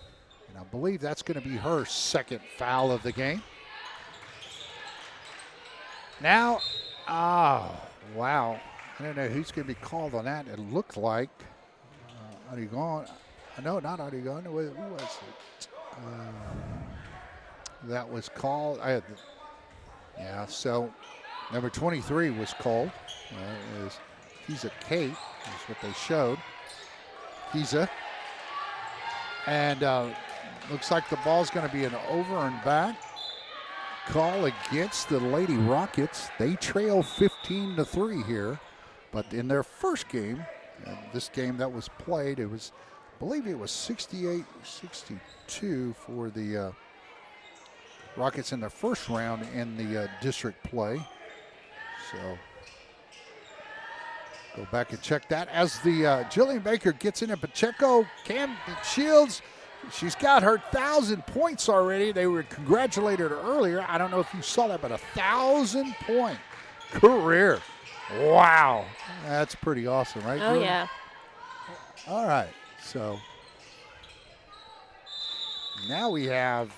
and I believe that's going to be her second foul of the game. Now, wow. I don't know who's going to be called on that. It looked like Arigon. No, not Arigon. Who was it? That was called. So number 23 was called. Is Kiza Kate, is what they showed. Kiza. And looks like the ball's going to be an over and back call against the Lady Rockets. They trail 15-3 here, but in their first game, this game that was played, I believe it was 68-62 for the Rockets in the first round in the district play. So go back and check that. As the Jillian Baker gets in at Pacheco, Cam Shields, she's got her 1,000 points already. They were congratulated her earlier. I don't know if you saw that, but 1,000-point career. Wow. That's pretty awesome, right? Oh, Jordan? yeah. All right. So now we have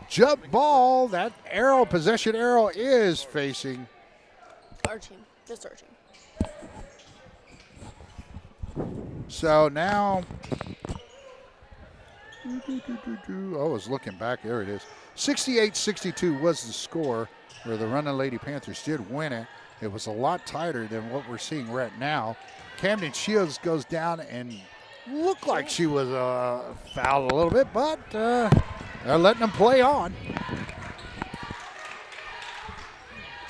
jump ball. That arrow, possession arrow, is facing Our team. Just our team. So now, I was looking back. There it is. 68-62 was the score, where the Running Lady Panthers did win it. It was a lot tighter than what we're seeing right now. Camden Shields goes down and looked like she was fouled a little bit, but they're letting them play on.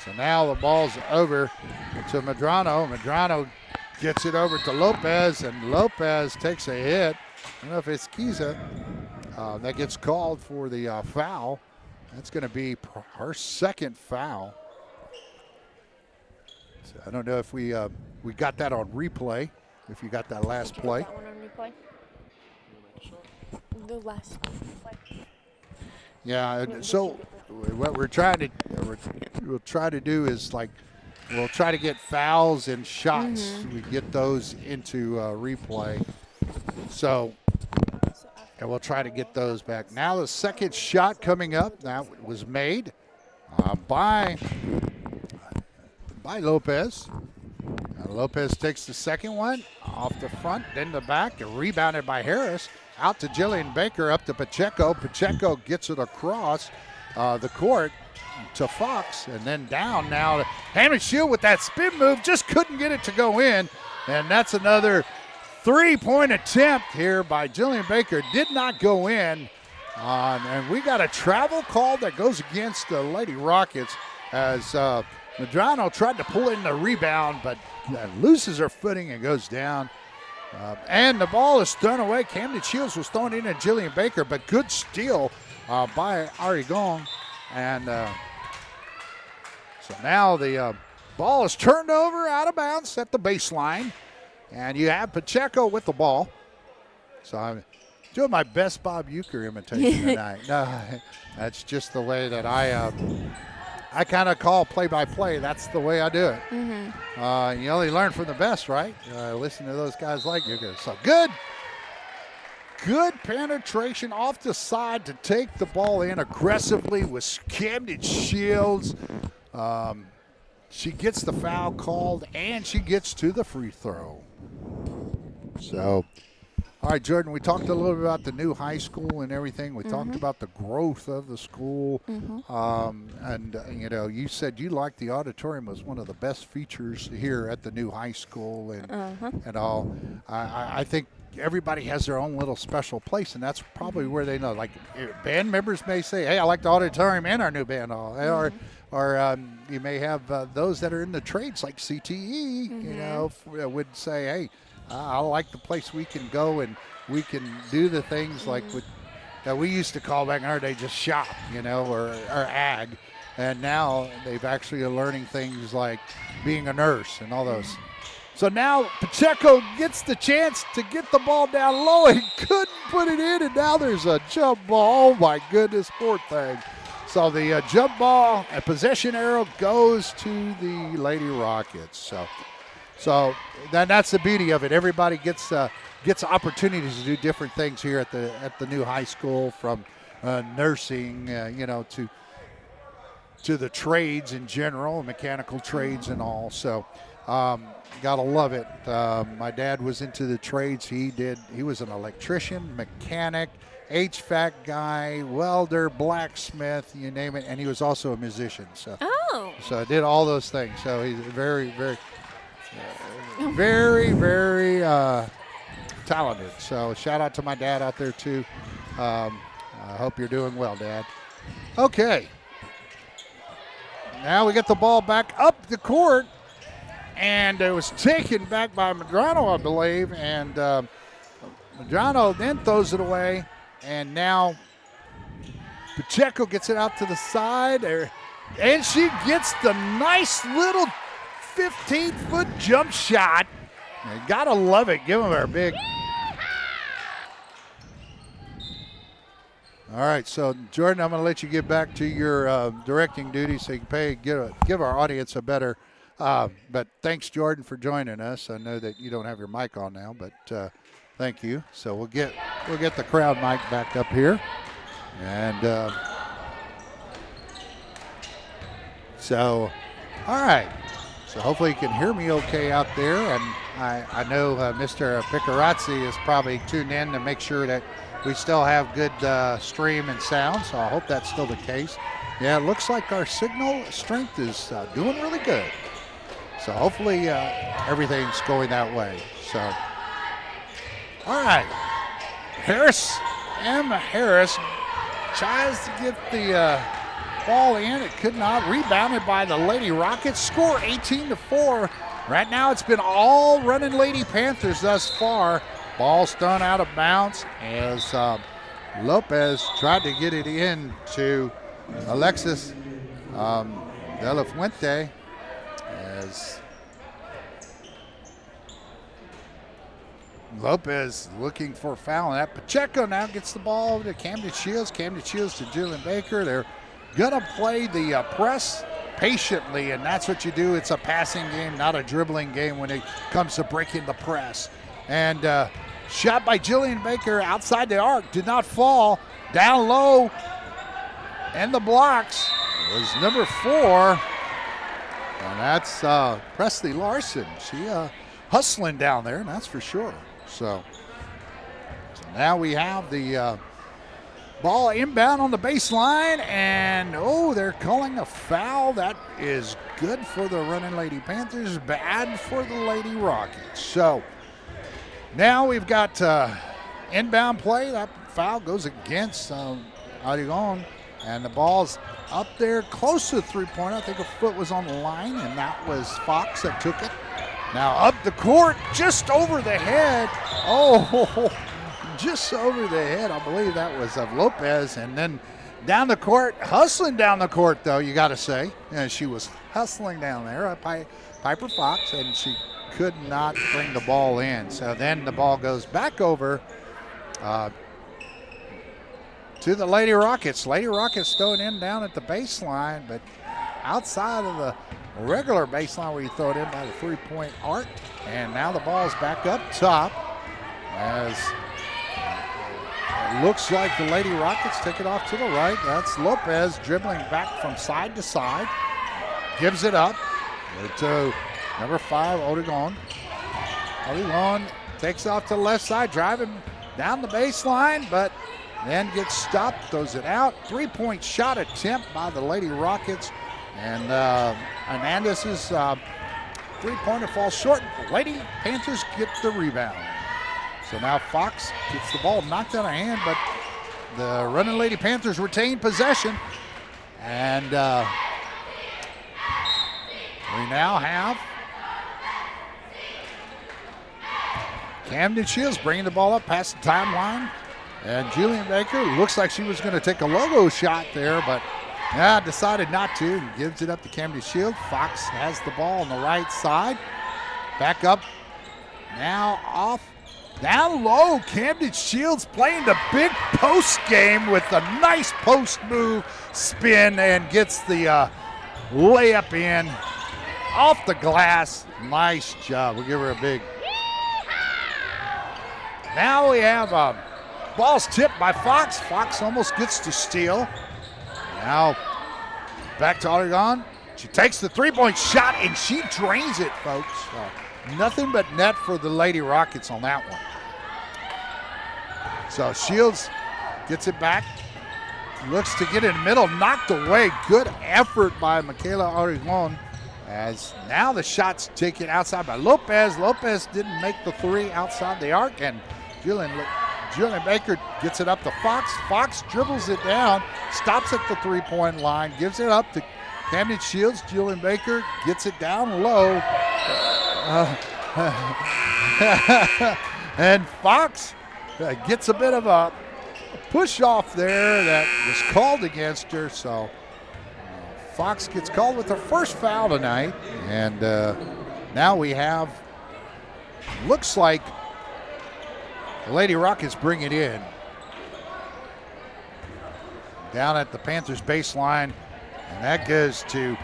So now the ball's over to Medrano. Medrano gets it over to Lopez, and Lopez takes a hit. I don't know if it's Kiza that gets called for the foul. That's going to be her second foul. So I don't know if we got that on replay, if you got that last play. That one on replay? The last play. Yeah, and so what we'll try to do is, like, we'll try to get fouls and shots. Mm-hmm. We get those into replay. So, and we'll try to get those back. Now the second shot coming up. That was made by Lopez. Lopez takes the second one off the front, then the back, and rebounded by Harris. Out to Jillian Baker, up to Pacheco. Pacheco gets it across the court to Fox, and then down now to Hammond Shield with that spin move. Just couldn't get it to go in, and that's another three-point attempt here by Jillian Baker. Did not go in, and we got a travel call that goes against the Lady Rockets as Medrano tried to pull in the rebound, but loses her footing and goes down. And the ball is thrown away. Camden Shields was thrown in at Jillian Baker, but good steal by Arigon. And so now the ball is turned over out of bounds at the baseline. And you have Pacheco with the ball. So I'm doing my best Bob Uecker imitation tonight. No, that's just the way that I I kind of call play-by-play. That's the way I do it. Mm-hmm. You only learn from the best, right? Listen to those guys like you. So good penetration off the side to take the ball in aggressively with Camden Shields. She gets the foul called, and she gets to the free throw. So, all right, Jordan, we talked a little bit about the new high school and everything. We talked about the growth of the school. You said you liked the auditorium was one of the best features here at the new high school and all. I think everybody has their own little special place, and that's probably where they know. Like band members may say, hey, I like the auditorium and our new band hall. Or you may have those that are in the trades like CTE, would say, hey, I like the place we can go and we can do the things like that we used to call back in our day just shop, or ag. And now they've actually are learning things like being a nurse and all those. So now Pacheco gets the chance to get the ball down low and couldn't put it in, and now there's a jump ball. Oh, my goodness, poor thing. So the jump ball, a possession arrow goes to the Lady Rockets. So that's the beauty of it. Everybody gets opportunities to do different things here at the new high school, from nursing, to the trades in general, mechanical trades and all. So gotta love it. My dad was into the trades. He was an electrician, mechanic, HVAC guy, welder, blacksmith, you name it, and he was also a musician. So I did all those things. So he's very, very, very, very talented. So shout out to my dad out there too. I hope you're doing well, Dad. Okay. Now we get the ball back up the court, and it was taken back by Medrano, I believe, and Medrano then throws it away, and now Pacheco gets it out to the side, and she gets the nice little 15-foot jump shot. You gotta love it. Give them her big. All right, so Jordan, I'm going to let you get back to your directing duty so you can give our audience a better. But thanks, Jordan, for joining us. I know that you don't have your mic on now, but thank you. So we'll get the crowd mic back up here, and so all right. So hopefully you can hear me okay out there, and I know Mr. Picarazzi is probably tuned in to make sure that we still have good stream and sound, so I hope that's still the case. Yeah, it looks like our signal strength is doing really good. So hopefully everything's going that way. So, all right. Harris tries to get the ball in. It could not. Rebounded by the Lady Rockets. Score 18-4. Right now it's been all running Lady Panthers thus far. Ball's thrown out of bounds as Lopez tried to get it in to Alexis De La Fuente, as Lopez looking for a foul. And that Pacheco now gets the ball over to Camden Shields. Camden Shields to Jillian Baker. They're going to play the press patiently, and that's what you do. It's a passing game, not a dribbling game when it comes to breaking the press. And shot by Jillian Baker outside the arc, did not fall. Down low, and the blocks was number 4. And that's Presley Larson. She hustling down there, and that's for sure. So now we have the ball inbound on the baseline, and they're calling a foul. That is good for the running Lady Panthers, bad for the Lady Rockets. So now we've got inbound play. That foul goes against Aragon, and the ball's up there close to the three-pointer. I think a foot was on the line, and that was Fox that took it. Now up the court, just over the head. Just over the head. I believe that was of Lopez. And then down the court, hustling down the court, though, you got to say. She was hustling down there, Piper Fox, and she could not bring the ball in. So then the ball goes back over to the Lady Rockets. Lady Rockets throw it in down at the baseline, but outside of the regular baseline where you throw it in by the three-point arc. And now the ball is back up top as it looks like the Lady Rockets take it off to the right. That's Lopez dribbling back from side to side. Gives it up to number 5, Odegon. Odegon takes off to the left side, driving down the baseline, but then gets stopped, throws it out. Three-point shot attempt by the Lady Rockets. And Hernandez's three-pointer falls short. The Lady Panthers get the rebound. So now Fox gets the ball knocked out of hand, but the running Lady Panthers retain possession. And we now have Camden Shields bringing the ball up past the timeline. And Julian Baker looks like she was going to take a logo shot there, but decided not to. Gives it up to Camden Shields. Fox has the ball on the right side. Back up. Now off. Down low. Camden Shields playing the big post game with a nice post move spin and gets the layup in off the glass. Nice job. We'll give her a big. Now we have ball's tipped by Fox. Fox almost gets to steal. Now back to Oregon. She takes the three-point shot and she drains it, folks. Nothing but net for the Lady Rockets on that one. So Shields gets it back. Looks to get it in the middle. Knocked away. Good effort by Michaela Oregon. As now the shot's taken outside by Lopez. Lopez didn't make the three outside the arc. And Julian Baker gets it up to Fox. Fox dribbles it down. Stops at the three-point line. Gives it up to Camden Shields. Julian Baker gets it down low. And Fox gets a bit of a push off there that was called against her. So Fox gets called with her first foul tonight. And now we have, looks like the Lady Rockets bring it in. Down at the Panthers baseline. And that goes to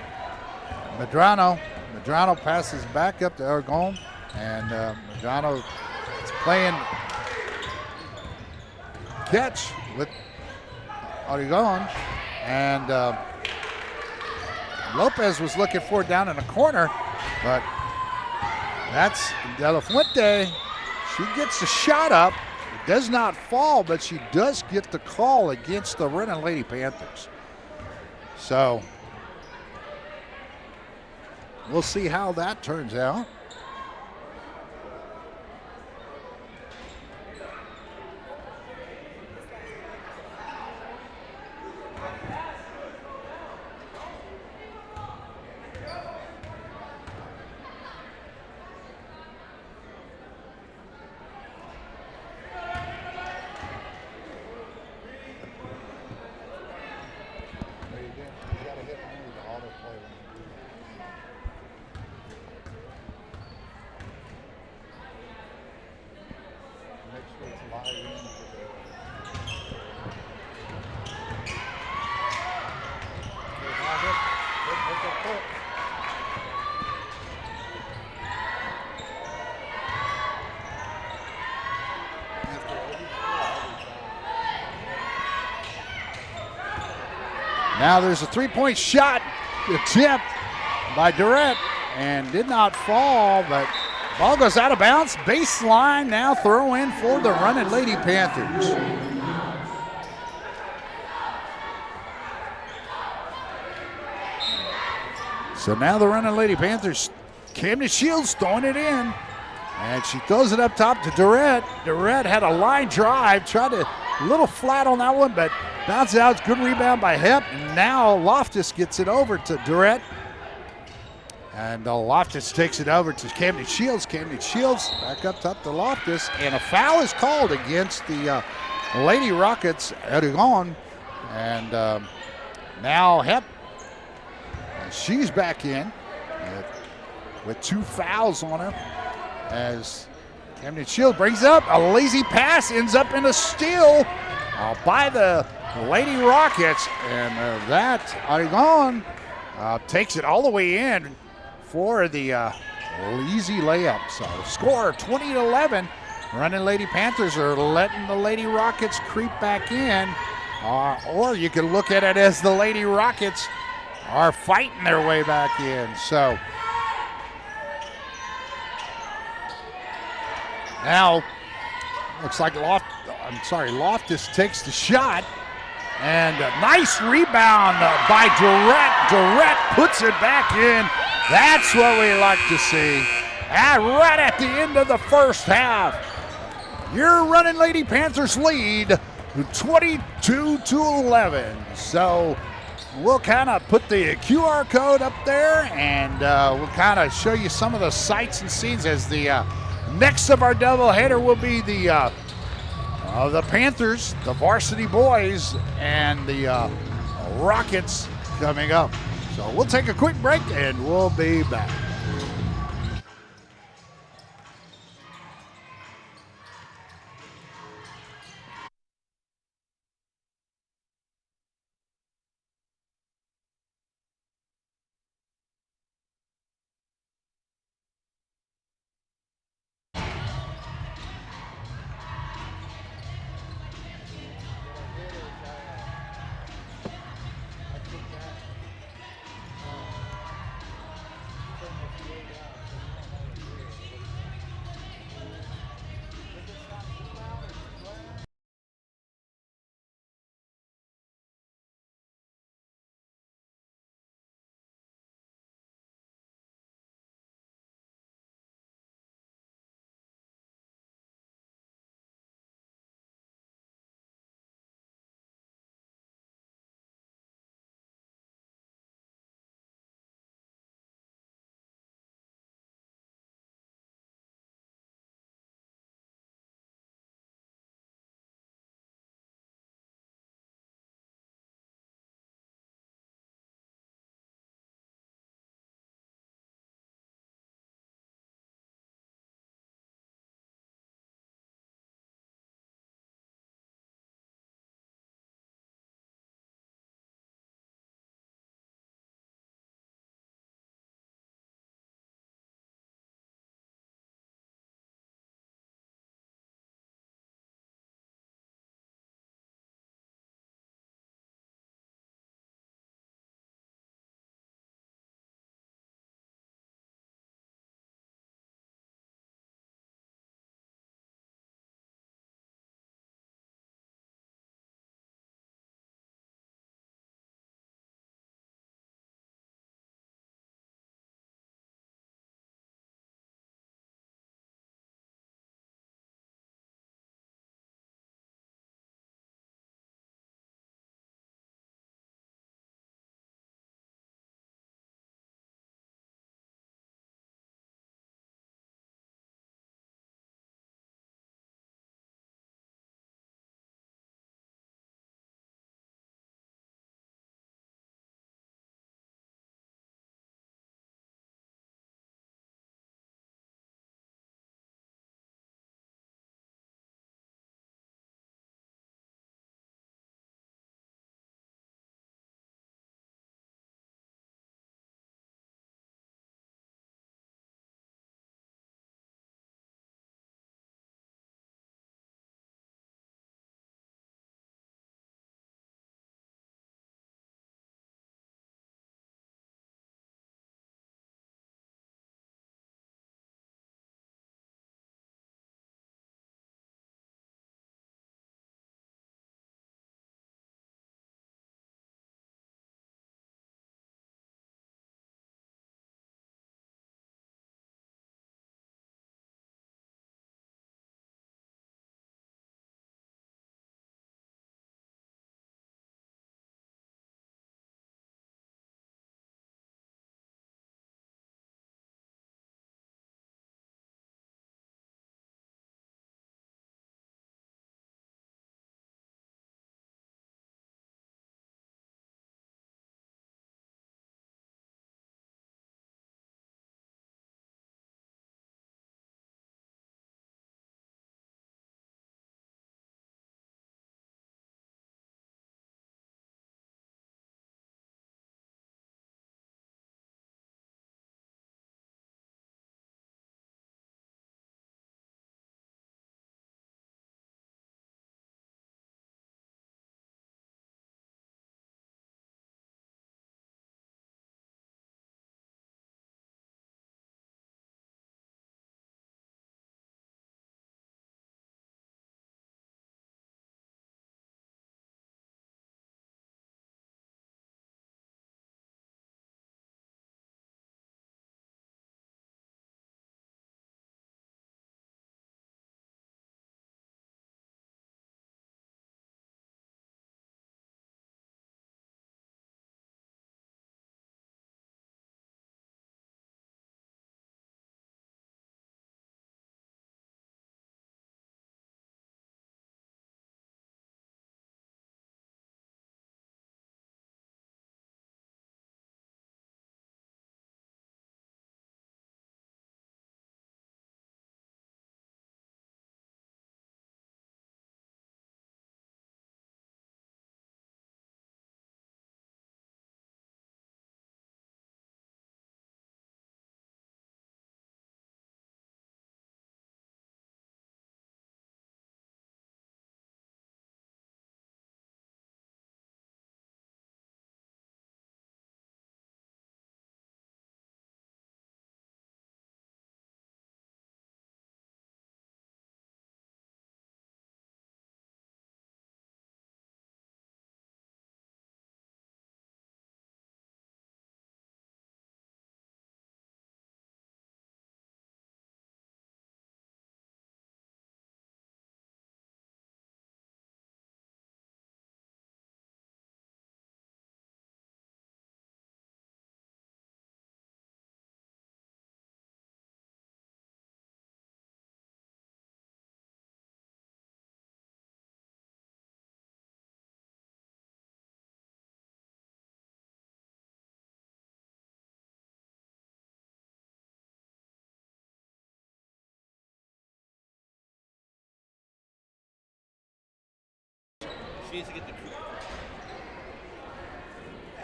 Medrano. Medrano passes back up to Oregon. And Medrano is playing catch with Oregon. And Lopez was looking for it down in the corner. But that's De La Fuente. She gets the shot up. It does not fall, but she does get the call against the running Lady Panthers. So we'll see how that turns out. Now there's a three-point shot attempt by Durrett and did not fall, but ball goes out of bounds. Baseline now throw in for the running Lady Panthers. So now the running Lady Panthers, Camden Shields throwing it in. And she throws it up top to Durrett. Durrett had a line drive, tried to a little flat on that one, but bounces out. Good rebound by Hep. And now Loftus gets it over to Durrett. And Loftus takes it over to Camden Shields. Camden Shields back up top to Loftus. And a foul is called against the Lady Rockets at Oregon. And now Hep, she's back in with 2 fouls on her. As Camden Shields brings up a lazy pass, ends up in a steal by the Lady Rockets. And that Oregon takes it all the way in for the easy layup. So score 20-11. Running Lady Panthers are letting the Lady Rockets creep back in. Or you can look at it as the Lady Rockets are fighting their way back in. So now looks like Loftus takes the shot. And a nice rebound by Durrett. Durrett puts it back in. That's what we like to see. And right at the end of the first half, your Running Lady Panthers lead 22-11. So we'll kind of put the QR code up there, and we'll kind of show you some of the sights and scenes as the next of our doubleheader will be the Panthers, the varsity boys, and the Rockets coming up. So we'll take a quick break and we'll be back.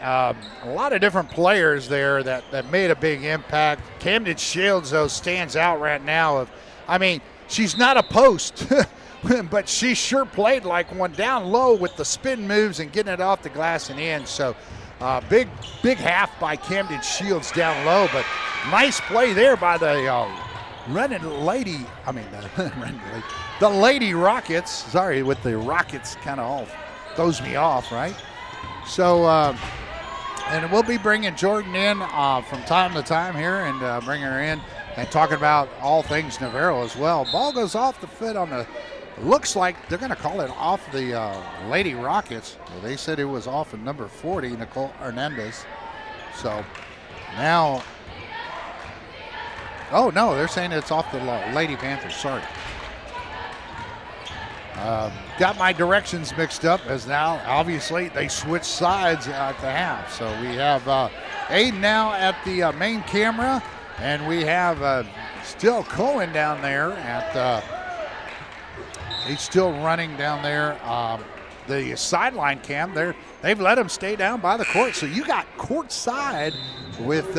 A lot of different players there that made a big impact. Camden Shields, though, stands out right now. She's not a post, but she sure played like one down low with the spin moves and getting it off the glass and in. So big half by Camden Shields down low, but nice play there by the the Lady Rockets. Sorry, with the Rockets kind of all throws me off, right? So, and we'll be bringing Jordan in from time to time here and bringing her in and talking about all things Navarro as well. Ball goes off the foot on the, looks like they're going to call it off the Lady Rockets. Well, they said it was off of number 40, Nicole Hernandez. So now, oh no, they're saying it's off the Lady Panthers, sorry. Got my directions mixed up as now, obviously, they switch sides at the half. So we have Aiden now at the main camera, and we have still Cohen down there at he's still running down there. The sideline cam there, they've let him stay down by the court. So you got court side with,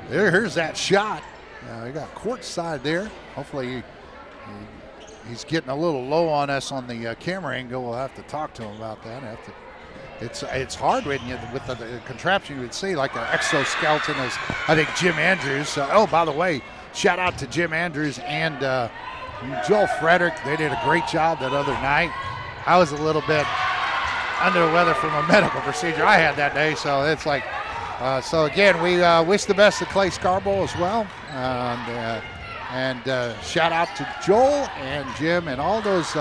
here's that shot. You got court side there. Hopefully he's getting a little low on us on the camera angle. We'll have to talk to him about that. It's hard with the contraption. You would see like an exoskeleton as I think Jim Andrews. Oh, by the way, shout out to Jim Andrews and Joel Frederick. They did a great job that other night. I was a little bit under the weather from a medical procedure I had that day, so it's like, so again, we wish the best to Clay Scarborough as well. And shout out to Joel and Jim and all those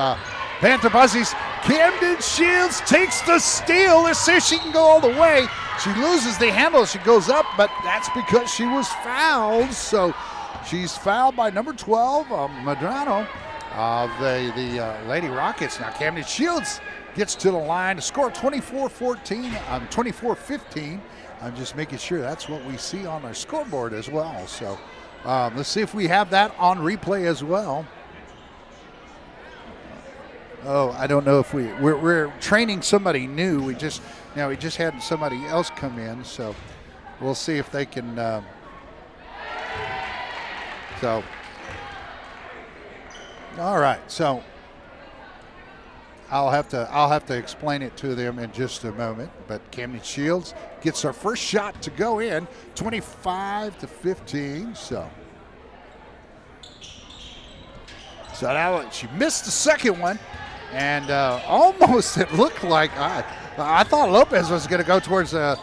Panther Buzzies. Camden Shields takes the steal. Let's see if she can go all the way. She loses the handle. She goes up, but that's because she was fouled. So she's fouled by number 12, Medrano of the Lady Rockets. Now Camden Shields gets to the line to score 24-14, 24-15. I'm just making sure that's what we see on our scoreboard as well. So let's see if we have that on replay as well. Oh, I don't know if we're training somebody new. We just had somebody else come in, so we'll see if they can. All right. So I'll have to explain it to them in just a moment. But Camden Shields gets her first shot to go in, 25-15. So now she missed the second one. And almost it looked like I thought Lopez was going to go towards the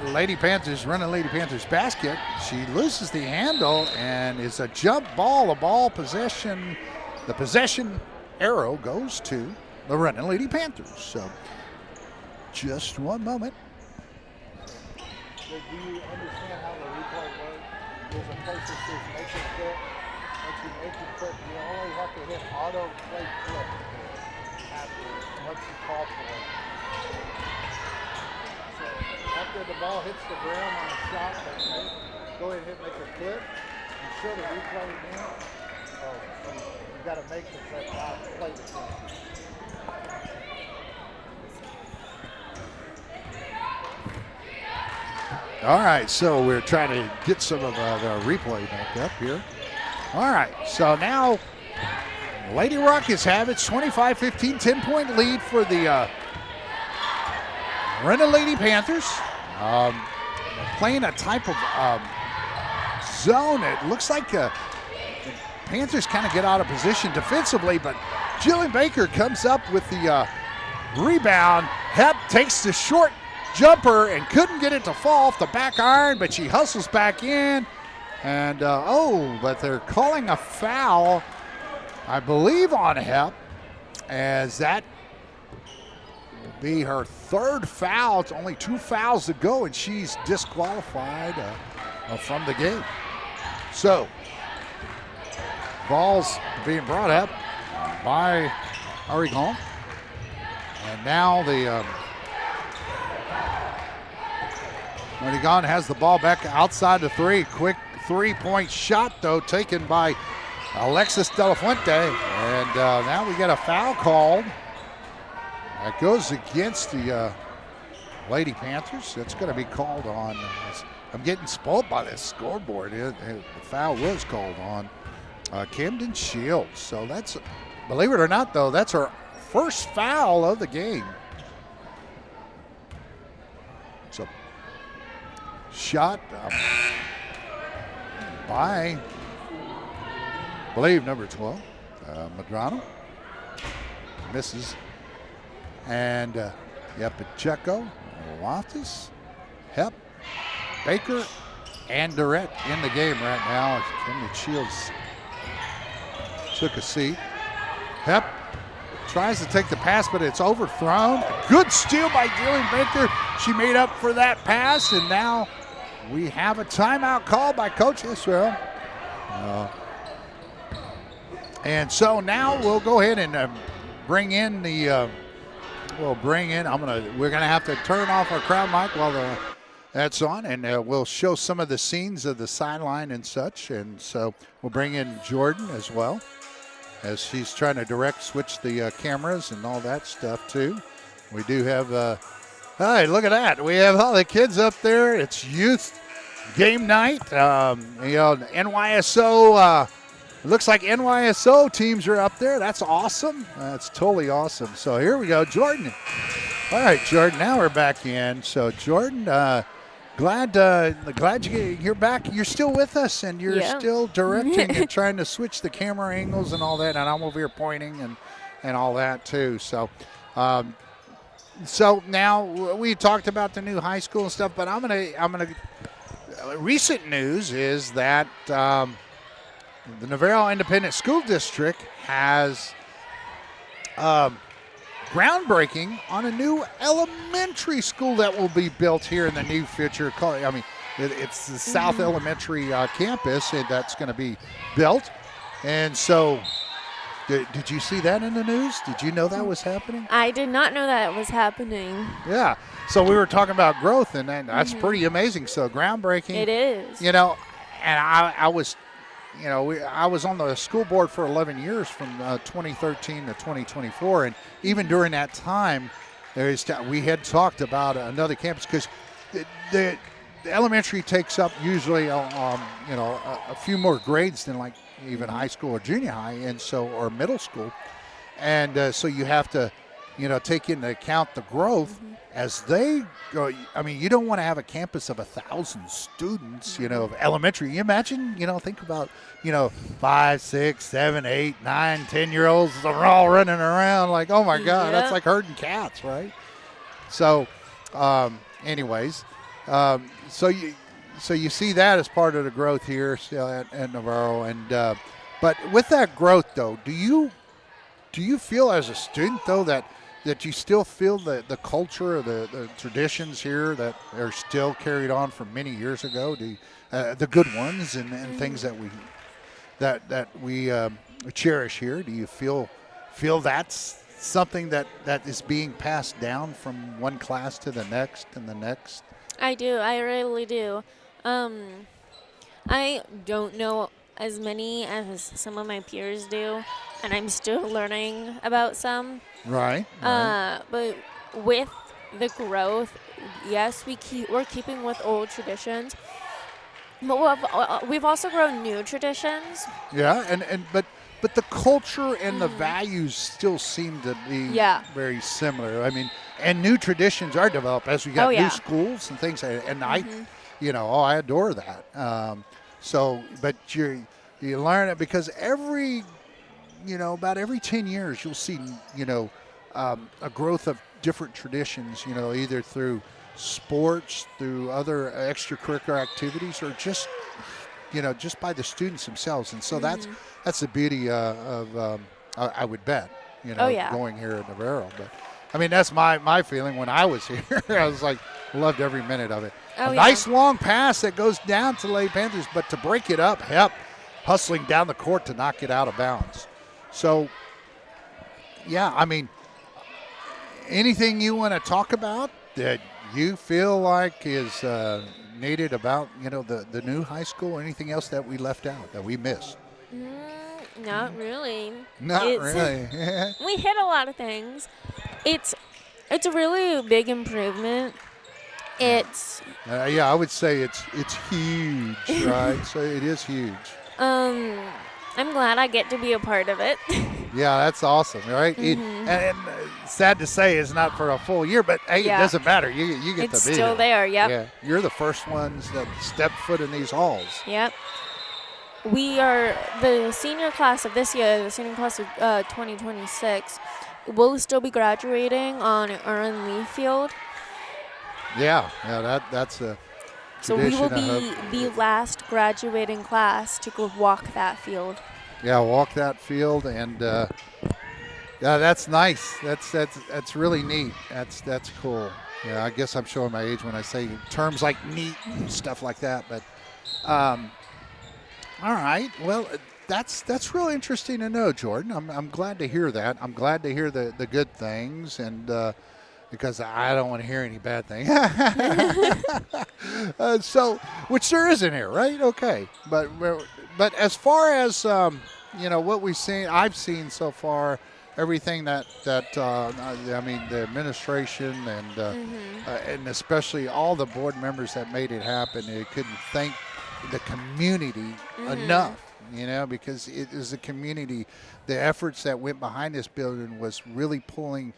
Lady Panthers, running Lady Panthers basket. She loses the handle and it's a jump ball. Possession. The possession arrow goes to the running Lady Panthers. So just one moment. Do you understand how the replay works? There's a place that says make it fit. Once you make it fit, you only have to hit auto play flip once you call for it. So after the ball hits the ground on a shot that's made, go ahead and make a flip and show the replay again. So you got to make the flip out and play the flip. All right, so we're trying to get some of the replay back up here. All right, so now Lady Rockets have it, 25-15, 10-point lead for the Renna Lady Panthers. Playing a type of zone. It looks like the Panthers kind of get out of position defensively, but Jillian Baker comes up with the rebound. Hep takes the short jumper and couldn't get it to fall off the back iron, but she hustles back in. And, but they're calling a foul, I believe, on Hep, as that will be her third foul. It's only 2 fouls to go, and she's disqualified from the game. So, ball's being brought up by Oregon. And now the Oregon has the ball back outside the three. Quick 3-point shot, though, taken by Alexis De La Fuente. And now we get a foul called That goes against the Lady Panthers. That's going to be called on. I'm getting spoiled by this scoreboard. The foul was called on Camden Shields. So that's, believe it or not, though, that's her first foul of the game. So shot by, I believe, number 12, Madrano. Misses. And Pacheco, Loftus, Hep, Baker, and Durrett in the game right now. Camden Shields took a seat. Hep tries to take the pass, but it's overthrown. Good steal by Jillian Baker. She made up for that pass, and now we have a timeout call by Coach Israel. And so now we'll go ahead and bring in the. We're gonna have to turn off our crowd mic while that's on, and we'll show some of the scenes of the sideline and such. And so we'll bring in Jordan as well, as she's trying to switch the cameras and all that stuff too. We do have, hey, look at that. We have all the kids up there. It's youth game night. NYSO, it looks like NYSO teams are up there. That's awesome. That's totally awesome. So here we go, Jordan. All right, Jordan, now we're back in. So Jordan, glad you're back. You're still with us, and you're still directing and trying to switch the camera angles and all that. And I'm over here pointing and all that too. So, so now we talked about the new high school and stuff, but I'm gonna. Recent news is that the Navarro Independent School District has groundbreaking on a new elementary school that will be built here in the near future. I mean, it's the South Elementary campus that's going to be built. And so, did you see that in the news? Did you know that was happening? I did not know that was happening. Yeah. So we were talking about growth, and that's pretty amazing. So groundbreaking. It is. And I was. I was on the school board for 11 years from 2013 to 2024, and even during that time, we had talked about another campus because the elementary takes up usually a few more grades than like even high school or junior high, and so or middle school, and so you have to take into account the growth as they go. I mean, you don't want to have a campus of 1,000 students, of elementary. You imagine, think about, 5, 6, 7, 8, 9, 10-year-olds are all running around like, oh my God, that's like herding cats, right? So, anyways, so you see that as part of the growth here at Navarro, and but with that growth though, do you feel as a student though that you still feel the culture or the traditions here that are still carried on from many years ago, the good ones and things that we cherish here? Do you feel that's something that is being passed down from one class to the next and the next? I do. I really do. I don't know as many as some of my peers do, and I'm still learning about some. Right. But with the growth, yes, we're keeping with old traditions, but we've also grown new traditions. Yeah, but the culture and the values still seem to be very similar. I mean, and new traditions are developed as we got new schools and things, and I adore that. So, but you learn it because about every 10 years you'll see, a growth of different traditions, either through sports, through other extracurricular activities, or just by the students themselves. And so that's the beauty of I would bet, going here at Navarro. But I mean, that's my feeling when I was here. I was like, loved every minute of it. Nice long pass that goes down to the Lady Panthers, but to break it up, hustling down the court to knock it out of bounds. So, yeah, I mean, anything you want to talk about that you feel like is needed about, the new high school, or anything else that we left out, that we missed? Not really. Not really. We hit a lot of things. It's It's a really big improvement. It's Yeah, I would say it's huge, right? So it is huge. I'm glad I get to be a part of it. Yeah, that's awesome, right? And sad to say, it's not for a full year, but hey, Yeah. it doesn't matter. You get It's to be still here. there, yep. Yeah, you're the first ones that stepped foot in these halls. Yep. We are the senior class of this year, the senior class of 2026. Will still be graduating on Erin Lee Field. Yeah, that's a So we will tradition, I be hope. the last graduating class to go walk that field. Yeah, walk that field, and yeah, that's nice. That's really neat. That's cool. Yeah, I guess I'm showing my age when I say terms like neat and stuff like that. But all right, well, that's really interesting to know, Jordan. I'm glad to hear that. I'm glad to hear the good things, and because I don't want to hear any bad things. So, which there isn't here, right? Okay, but as far as what we've seen, I've seen so far, everything that I mean, the administration and especially all the board members that made it happen. They couldn't thank the community enough. Because it is a community. The efforts that went behind this building was really pulling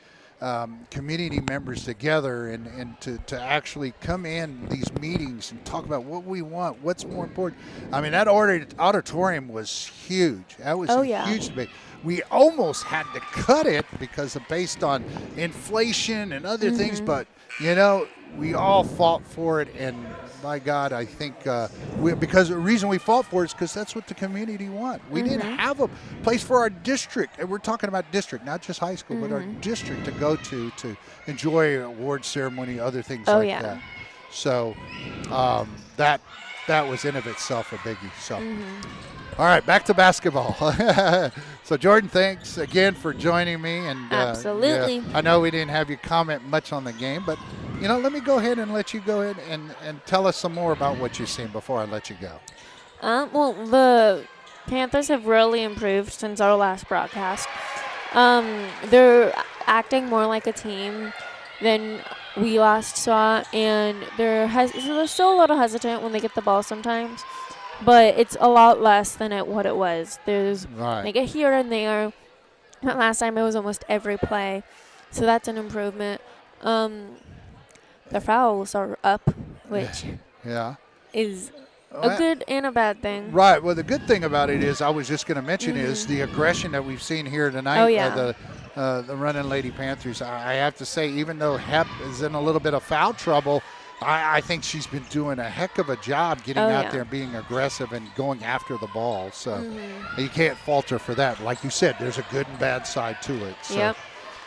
community members together and to actually come in these meetings and talk about what we want, what's more important. I mean, that auditorium was huge. That was huge debate. We almost had to cut it because based on inflation and other things, but we all fought for it, and by God, I think because the reason we fought for it is because that's what the community want. We didn't have a place for our district, and we're talking about district, not just high school, but our district to go to enjoy award ceremony, other things that. So that was in of itself a biggie. So. All right, back to basketball. So, Jordan, thanks again for joining me. And absolutely. Yeah, I know we didn't have you comment much on the game, but let me go ahead and let you go ahead and tell us some more about what you've seen before I let you go. Well, the Panthers have really improved since our last broadcast. They're acting more like a team than we last saw, and they're still a little hesitant when they get the ball sometimes. But it's a lot less than what it was. There's like a here and there. Last time it was almost every play. So that's an improvement. The fouls are up, which is a good and a bad thing. Right. Well, the good thing about it is I was just going to mention is the aggression that we've seen here tonight. Oh, yeah. The running Lady Panthers. I have to say, even though Hep is in a little bit of foul trouble, I think she's been doing a heck of a job getting out there and being aggressive and going after the ball. So you can't falter for that. Like you said, there's a good and bad side to it. So,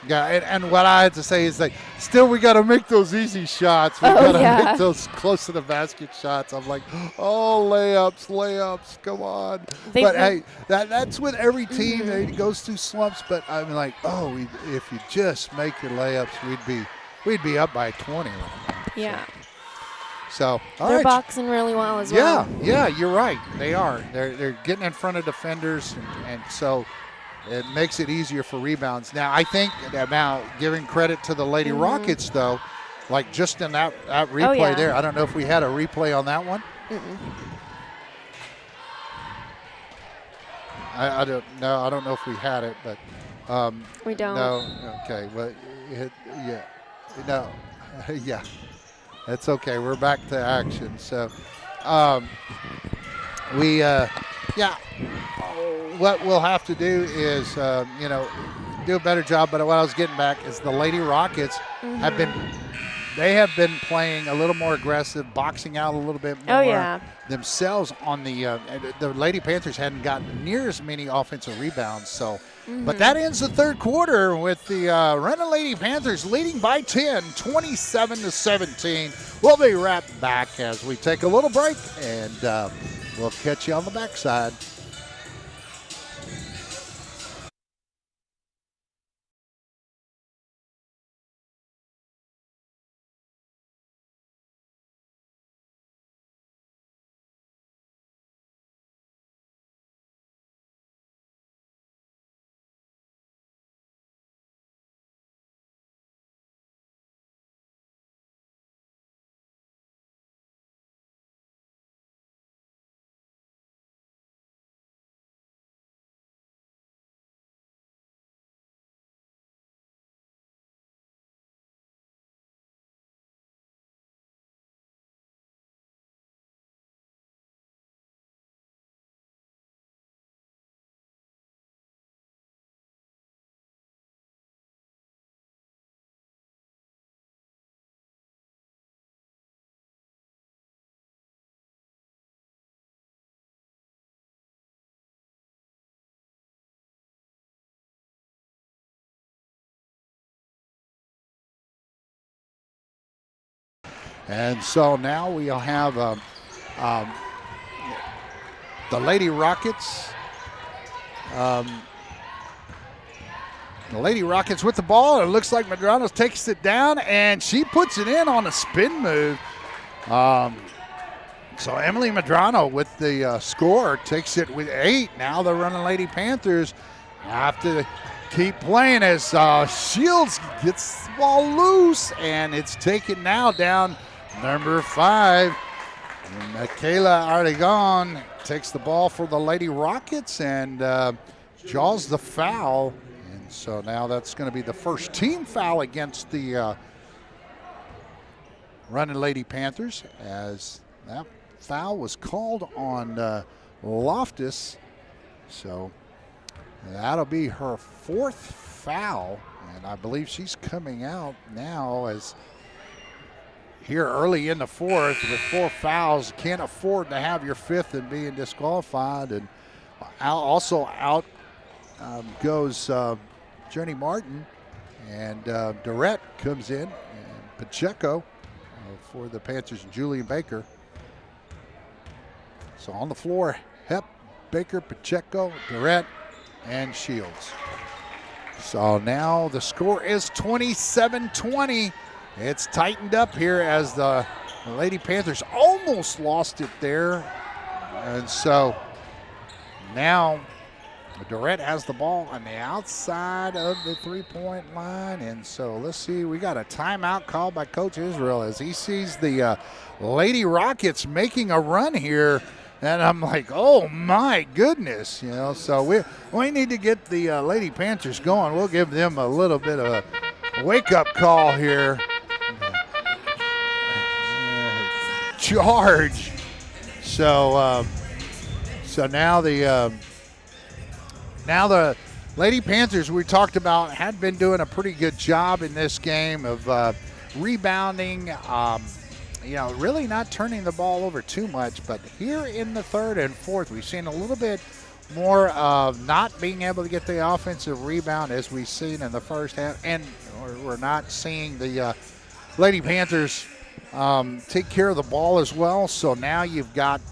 yeah, and what I had to say is still we got to make those easy shots. We got to make those close to the basket shots. I'm like, layups, come on. But hey, that's with every team. It goes through slumps. But I'm like, if you just make your layups, we'd be up by 20 right now. Yeah. So they're boxing really well as well. Yeah, you're right. They are. They're getting in front of defenders, and so it makes it easier for rebounds. Now, I think giving credit to the Lady Rockets, though, like just in that replay there. I don't know if we had a replay on that one. I don't know. I don't know if we had it, but we don't. No. Okay. Well, no. Yeah. That's okay. We're back to action. So, what we'll have to do is, do a better job. But what I was getting back is the Lady Rockets have been playing a little more aggressive, boxing out a little bit more themselves on the Lady Panthers hadn't gotten near as many offensive rebounds. So, but that ends the third quarter with the Running Lady Panthers leading by 10, 27-17. We'll be right back as we take a little break, and we'll catch you on the backside. And so now we'll have the Lady Rockets. The Lady Rockets with the ball. It looks like Medrano takes it down, and she puts it in on a spin move. So Emily Medrano with the score takes it with 8. Now the Running Lady Panthers have to keep playing as Shields gets the ball loose, and it's taken now down number 5. Michaela Artegon takes the ball for the Lady Rockets and draws the foul. And so now that's going to be the first team foul against the Running Lady Panthers, as that foul was called on Loftus. So that'll be her 4th foul, and I believe she's coming out now as here early in the 4th with 4 fouls. Can't afford to have your 5th and being disqualified. And also out goes Jenny Martin, and Durrett comes in, and Pacheco for the Panthers, and Julian Baker. So on the floor, Hep, Baker, Pacheco, Durrett, and Shields. So now the score is 27-20. It's tightened up here as the Lady Panthers almost lost it there. And so now Durrett has the ball on the outside of the 3-point line. And so let's see, we got a timeout called by Coach Israel as he sees the Lady Rockets making a run here. And I'm like, oh my goodness, so we need to get the Lady Panthers going. We'll give them a little bit of a wake-up call here. Charge. So now the Lady Panthers, we talked about, had been doing a pretty good job in this game of rebounding. Really not turning the ball over too much, but here in the 3rd and 4th, we've seen a little bit more of not being able to get the offensive rebound as we've seen in the first half, and we're not seeing the Lady Panthers take care of the ball as well. So now you got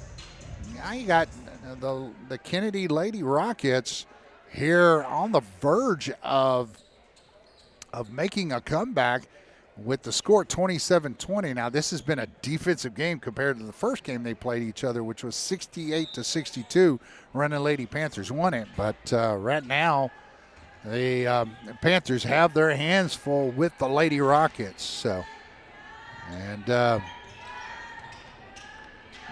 the Kennedy Lady Rockets here on the verge of making a comeback with the score 27-20. Now this has been a defensive game compared to the first game they played each other, which was 68-62. Running Lady Panthers won it, but right now the Panthers have their hands full with the Lady Rockets. So, and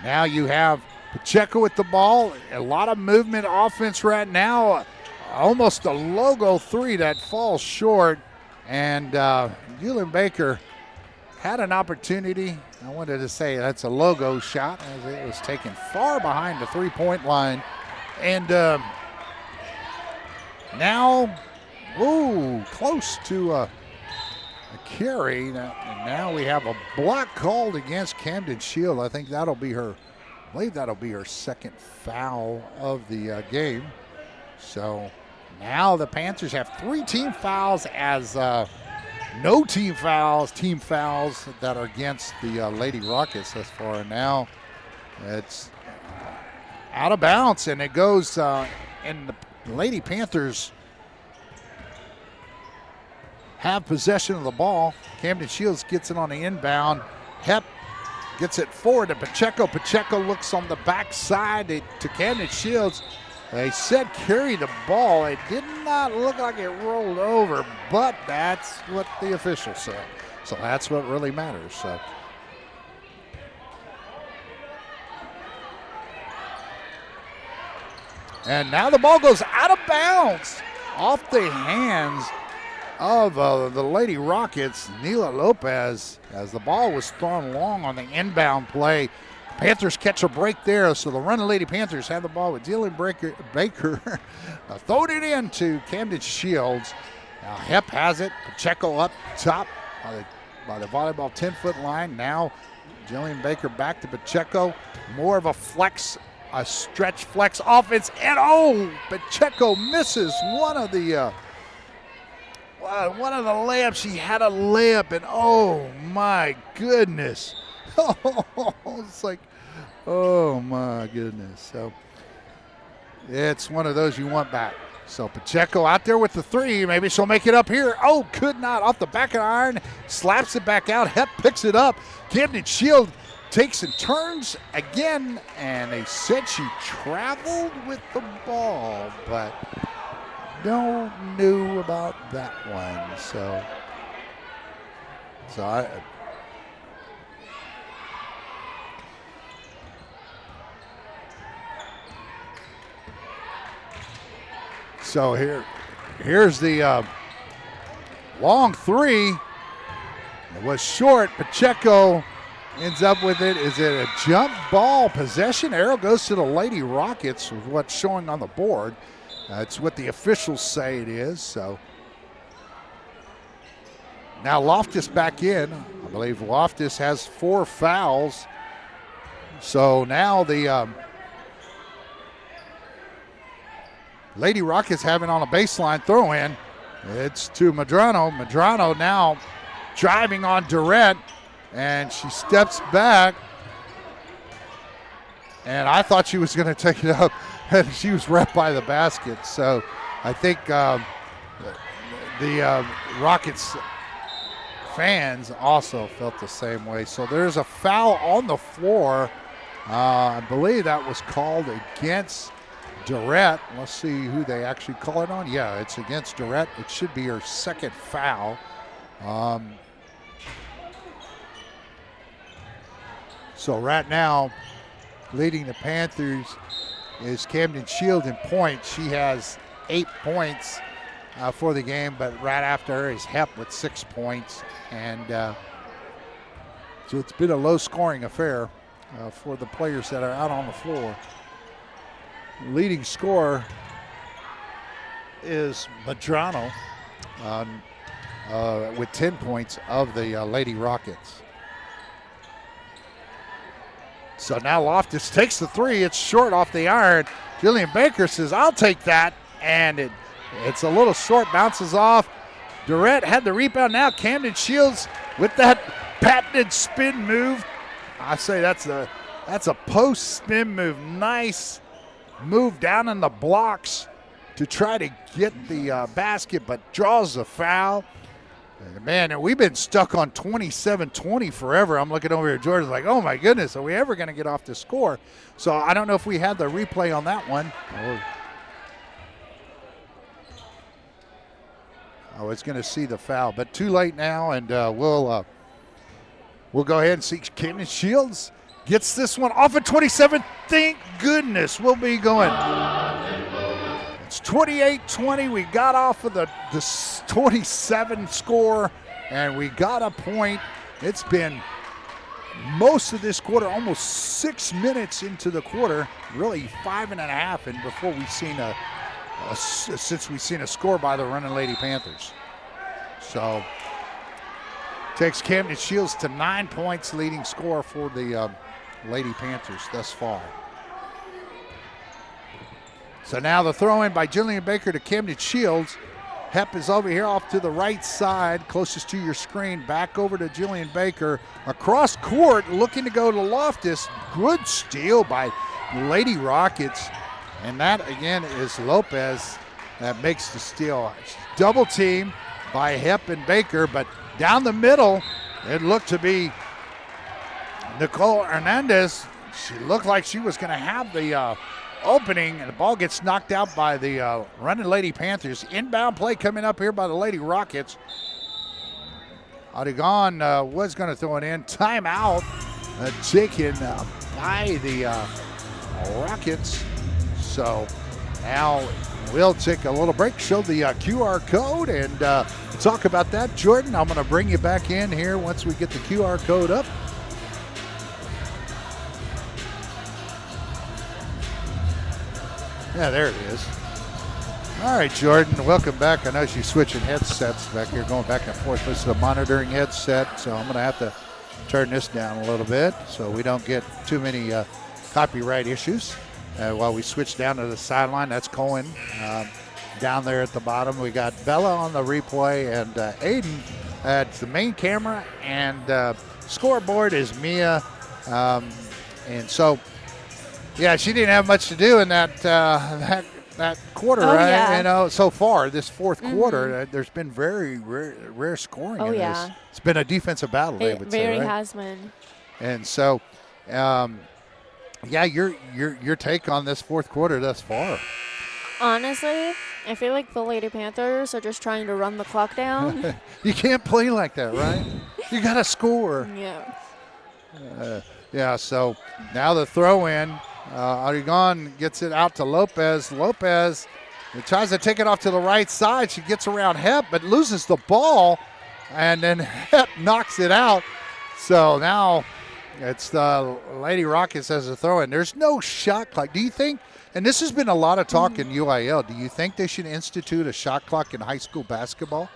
now you have Pacheco with the ball. A lot of movement offense right now. Almost a logo 3 that falls short. And Julian Baker had an opportunity. I wanted to say that's a logo shot as it was taken far behind the 3-point line. And now, close to a carry. And now we have a block called against Camden Shield. I think that'll be her 2nd foul of the game. So now the Panthers have 3 team fouls as no team fouls that are against the Lady Rockets thus far. And now it's out of bounds, and it goes, and the Lady Panthers have possession of the ball. Camden Shields gets it on the inbound. Hep gets it forward to Pacheco. Pacheco looks on the backside to Camden Shields. They said carry the ball. It did not look like it rolled over, but that's what the official said. So that's what really matters. So. And now the ball goes out of bounds off the hands of the Lady Rockets, Neela Lopez, as the ball was thrown long on the inbound play. Panthers catch a break there, so the Running Lady Panthers have the ball with Dylan Baker. Throwed it in to Camden Shields. Now Hep has it. Pacheco up top by the volleyball 10-foot line. Now Jillian Baker back to Pacheco. More of a stretch flex offense. And Pacheco misses one of the layups. She had a layup, and oh my goodness. It's like, oh my goodness. So it's one of those you want back. So Pacheco out there with the three. Maybe she'll make it up here. Oh, could not. Off the back of the iron. Slaps it back out. Hep picks it up. Camden Shield takes and turns again. And they said she traveled with the ball, but no knew about that one. So So here's the long three. It was short. Pacheco ends up with it. Is it a jump ball possession? Arrow goes to the Lady Rockets with what's showing on the board. It's what the officials say it is. So now Loftus back in. I believe Loftus has 4 fouls. So now the Lady Rockets having on a baseline throw in. It's to Medrano. Medrano now driving on Durrett, and she steps back. And I thought she was going to take it up, and she was right by the basket. So I think the Rockets fans also felt the same way. So there's a foul on the floor. I believe that was called against Durrett. Let's see who they actually call it on. Yeah, it's against Durrett. It should be her second foul. So right now, leading the Panthers is Camden Shield in points. She has 8 points for the game, but right after her is Hep with 6 points. And so it's been a low-scoring affair for the players that are out on the floor. Leading scorer is Medrano with 10 points of the Lady Rockets. So now Loftus takes the three. It's short off the iron. Jillian Baker says, I'll take that. And it's a little short, bounces off. Durrett had the rebound. Now Camden Shields with that patented spin move. I say that's a post spin move. Nice move down in the blocks to try to get the basket, but draws the foul. And man, we've been stuck on 27-20 forever. I'm looking over here at Jordan like, oh my goodness, are we ever going to get off the score? So I don't know if we had the replay on that one. I was going to see the foul, but too late now, and we'll go ahead and see Camden Shields gets this one off at 27. Thank goodness we'll be going. It's 28-20. We got off of the 27 score, and we got a point. It's been most of this quarter, almost 6 minutes into the quarter, really 5.5, and before we've seen since we've seen a score by the Running Lady Panthers. So takes Camden Shields to 9 points, leading scorer for the Lady Panthers thus far. So now the throw in by Jillian Baker to Camden Shields. Hep is over here off to the right side, closest to your screen. Back over to Jillian Baker. Across court, looking to go to Loftus. Good steal by Lady Rockets. And that, again, is Lopez that makes the steal. Double team by Hep and Baker, but down the middle, it looked to be Nicole Hernandez. She looked like she was going to have the opening, and the ball gets knocked out by the Running Lady Panthers. Inbound play coming up here by the Lady Rockets. Adigan was going to throw it in. Timeout taken by the Rockets. So now we'll take a little break, show the QR code, and talk about that. Jordan, I'm going to bring you back in here once we get the QR code up. Yeah, there it is. All right, Jordan, welcome back. I know she's switching headsets back here, going back and forth. This is a monitoring headset, so I'm going to have to turn this down a little bit so we don't get too many copyright issues. While we switch down to the sideline, that's Cohen down there at the bottom. We got Bella on the replay and Aiden at the main camera, and scoreboard is Mia. And so, yeah, she didn't have much to do in that quarter, right? Yeah. So far, this fourth quarter, there's been very rare scoring in this. It's been a defensive battle, they would say, right? It very has been. And so, your take on this fourth quarter thus far? Honestly, I feel like the Lady Panthers are just trying to run the clock down. You can't play like that, right? You got to score. Yeah. So now the throw in. Arigon gets it out to Lopez. Lopez tries to take it off to the right side. She gets around Hep, but loses the ball, and then Hep knocks it out. So now it's the Lady Rockets as a throw in. There's no shot clock. Do you think, and this has been a lot of talk in UIL, do you think they should institute a shot clock in high school basketball?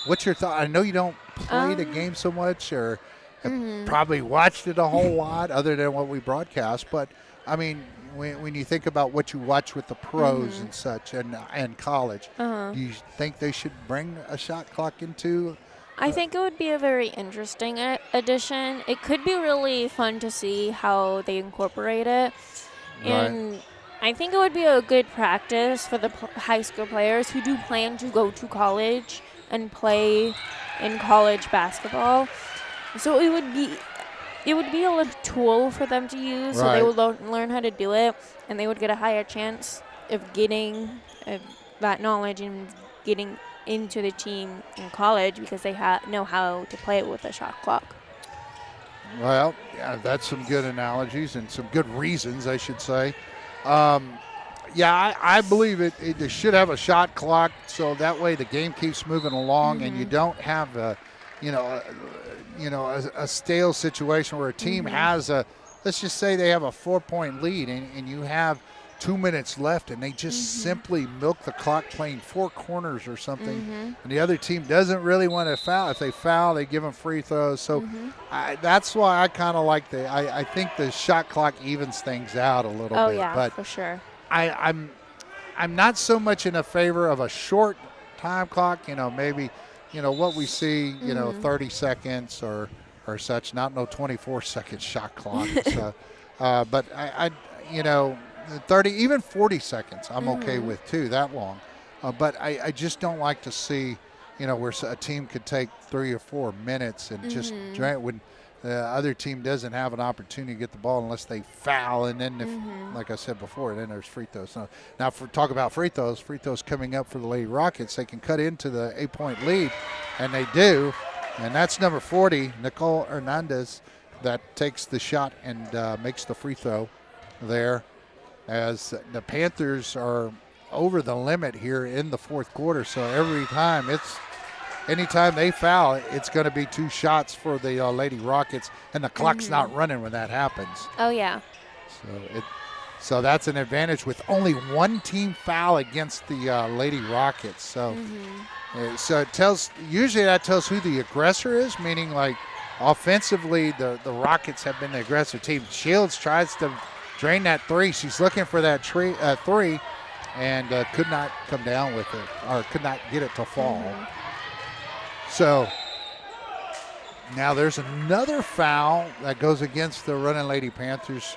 What's your thought? I know you don't play the game so much or have probably watched it a whole lot other than what we broadcast, but I mean, when you think about what you watch with the pros and such and college, do you think they should bring a shot clock into? I think it would be a very interesting addition. It could be really fun to see how they incorporate it. And I think it would be a good practice for the high school players who do plan to go to college and play in college basketball. So it would be a little tool for them to use, so they would learn how to do it, and they would get a higher chance of getting that knowledge and getting into the team in college because they know how to play it with a shot clock. Well, yeah, that's some good analogies and some good reasons, I should say. I believe it should have a shot clock so that way the game keeps moving along and you don't have a stale situation where a team has let's just say they have a 4-point lead and you have 2 minutes left and they just simply milk the clock playing four corners or something and the other team doesn't really want to foul. If they foul, they give them free throws. So that's why I kind of like I think the shot clock evens things out a little bit. Oh, yeah, but for sure. I'm not so much in a favor of a short time clock, maybe what we see, 30 seconds or such, not no 24-second shot clock. But I 30, even 40 seconds, I'm okay with too, that long. But I just don't like to see, where a team could take 3 or 4 minutes and just drain when the other team doesn't have an opportunity to get the ball unless they foul. And then, like I said before, then there's free throws. Now talk about free throws coming up for the Lady Rockets. They can cut into the 8-point lead, and they do. And that's number 40, Nicole Hernandez, that takes the shot and makes the free throw there, as the Panthers are over the limit here in the fourth quarter. So anytime they foul, it's going to be 2 shots for the Lady Rockets, and the clock's not running when that happens. Oh, yeah. So that's an advantage with only one team foul against the Lady Rockets. So it tells who the aggressor is, meaning like offensively the Rockets have been the aggressive team. Shields tries to drain that 3. She's looking for that 3 and could not come down with it, or could not get it to fall. So now there's another foul that goes against the running Lady Panthers.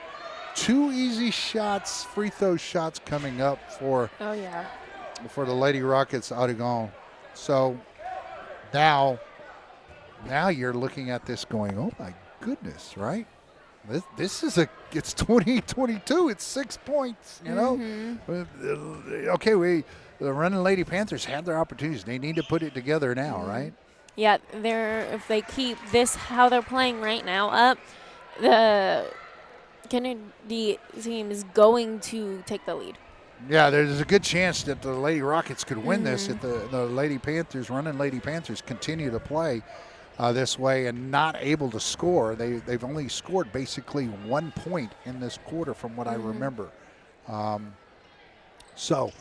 2 easy shots, free throw shots coming up for the Lady Rockets Aragon. So now you're looking at this going, oh my goodness, right? This is it's 2022. It's 6 points, Okay, the running Lady Panthers had their opportunities. They need to put it together now, right? Yeah, if they keep this how they're playing right now up, the Kennedy team is going to take the lead. Yeah, there's a good chance that the Lady Rockets could win this if the Lady Panthers, running Lady Panthers, continue to play this way and not able to score. They've only scored basically 1 point in this quarter from what I remember. So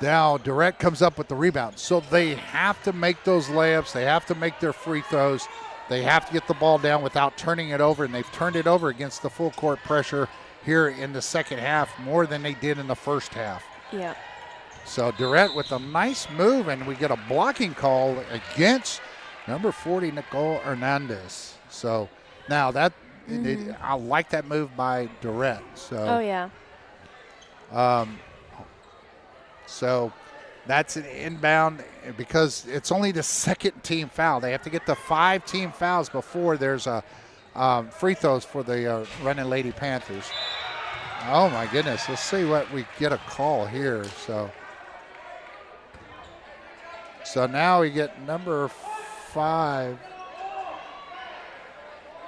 now Durrett comes up with the rebound. So they have to make those layups. They have to make their free throws. They have to get the ball down without turning it over, and they've turned it over against the full court pressure here in the second half more than they did in the first half. Yeah. So Durrett with a nice move, and we get a blocking call against number 40, Nicole Hernandez. So now that I like that move by Durrett. So Oh, yeah. So that's an inbound because it's only the second team foul. They have to get the 5 team fouls before there's a free throws for the running Lady Panthers. Oh, my goodness. Let's see what we get a call here. So now we get number 5.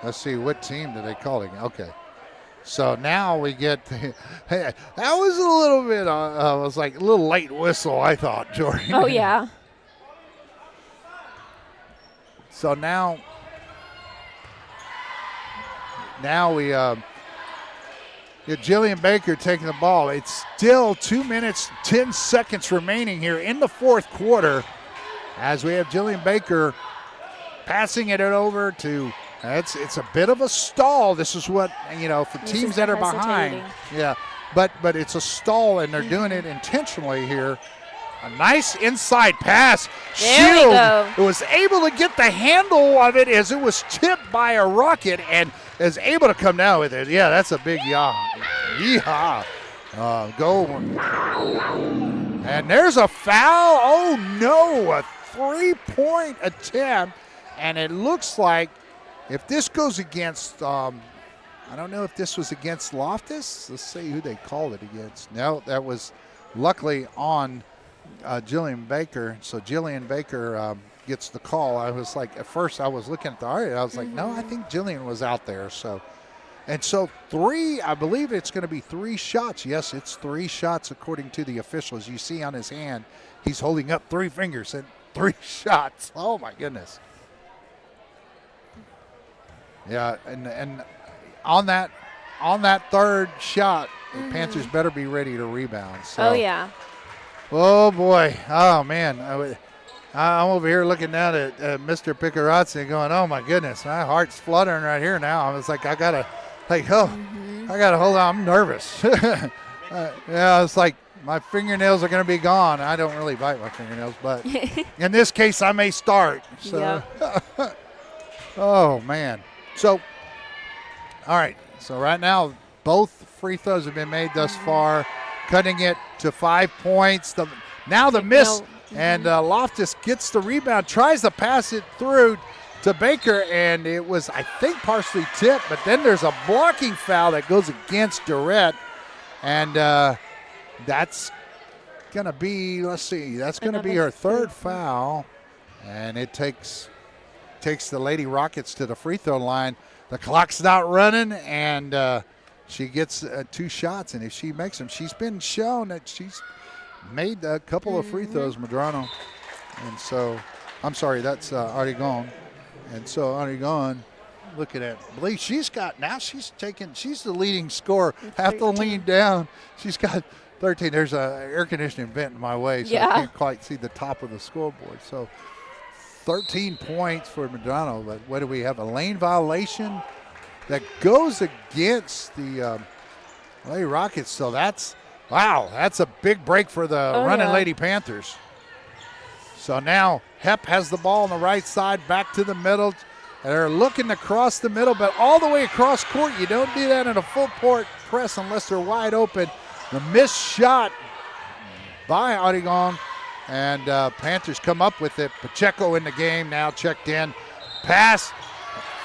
Let's see, what team did they call it? Okay. So now we get, hey, that was a little bit, was like a little late whistle, I thought, Jordan. Oh, yeah. So now we get Jillian Baker taking the ball. It's still 2 minutes, 10 seconds remaining here in the fourth quarter as we have Jillian Baker passing it over to, it's a bit of a stall. This is what, for teams that are behind. Yeah, but it's a stall, and they're doing it intentionally here. A nice inside pass. There we Shield go. was able to get the handle of it as it was tipped by a Rocket and is able to come down with it. Yeah, that's a big yeehaw. Go. And there's a foul. Oh, no, a 3-point attempt. And it looks like if this goes against, I don't know if this was against Loftus. Let's see who they called it against. No, that was luckily on Jillian Baker. So Jillian Baker gets the call. I was like, at first I was looking at the area. I was like, no, I think Jillian was out there. So 3, I believe it's going to be 3 shots. Yes, it's 3 shots according to the officials. You see on his hand, he's holding up 3 fingers and 3 shots. Oh, my goodness. Yeah, and on that third shot, the Panthers better be ready to rebound. So. Oh, yeah. Oh, boy. Oh, man. I'm over here looking down at Mr. Picarazzi going, oh, my goodness. My heart's fluttering right here now. I was like, I got to hold on. I'm nervous. Yeah, it's like my fingernails are going to be gone. I don't really bite my fingernails, but in this case, I may start. So. Yeah. Oh, man. So, all right. So right now, both free throws have been made thus far, cutting it to 5 points. Now the miss, and Loftus gets the rebound, tries to pass it through to Baker, and it was, I think, partially tipped, but then there's a blocking foul that goes against Durrett, and that's going to be, that's going to be her third foul, and it takes the Lady Rockets to the free throw line. The clock's not running, and she gets 2 shots, and if she makes them, she's been shown that she's made a couple of free throws, Medrano. And so, I'm sorry, that's Arigon. And so Arigon, looking at, I believe she's the leading scorer. Have to lean down. She's got 13. There's a air conditioning vent in my way, so I can't quite see the top of the scoreboard. So 13 points for Medrano, but what do we have? A lane violation that goes against the Lady Rockets. So that's a big break for the running Lady Panthers. So now Hepp has the ball on the right side, back to the middle. And they're looking across the middle, but all the way across court. You don't do that in a full court press unless they're wide open. The missed shot by Arigon. And Panthers come up with it. Pacheco in the game now, checked in. Pass,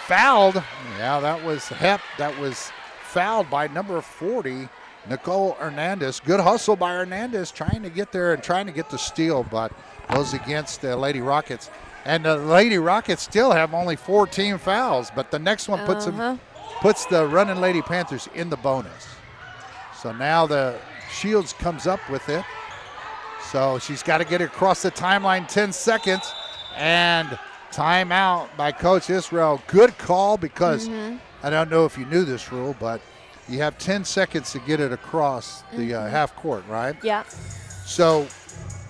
fouled. Yeah, that was Hepp. That was fouled by number 40, Nicole Hernandez. Good hustle by Hernandez, trying to get there and trying to get the steal, but goes against the Lady Rockets. And the Lady Rockets still have only 4 team fouls, but the next one puts the running Lady Panthers in the bonus. So now the Shields comes up with it. So she's got to get it across the timeline, 10 seconds, and timeout by Coach Israel. Good call because I don't know if you knew this rule, but you have 10 seconds to get it across the half court, right? Yeah. So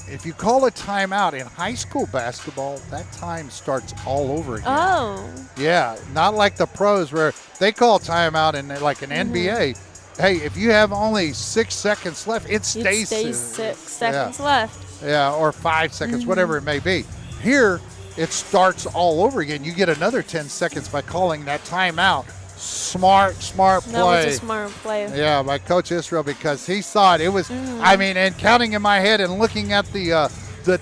if you call a timeout in high school basketball, that time starts all over again. Oh. Yeah, not like the pros where they call timeout in like an NBA. Hey, if you have only 6 seconds left, it stays 6 seconds left. Yeah, or 5 seconds, whatever it may be. Here, it starts all over again. You get another 10 seconds by calling that timeout. Smart play. That was a smart play. Yeah, by Coach Israel, because he saw it. It was, I mean, and counting in my head and looking at the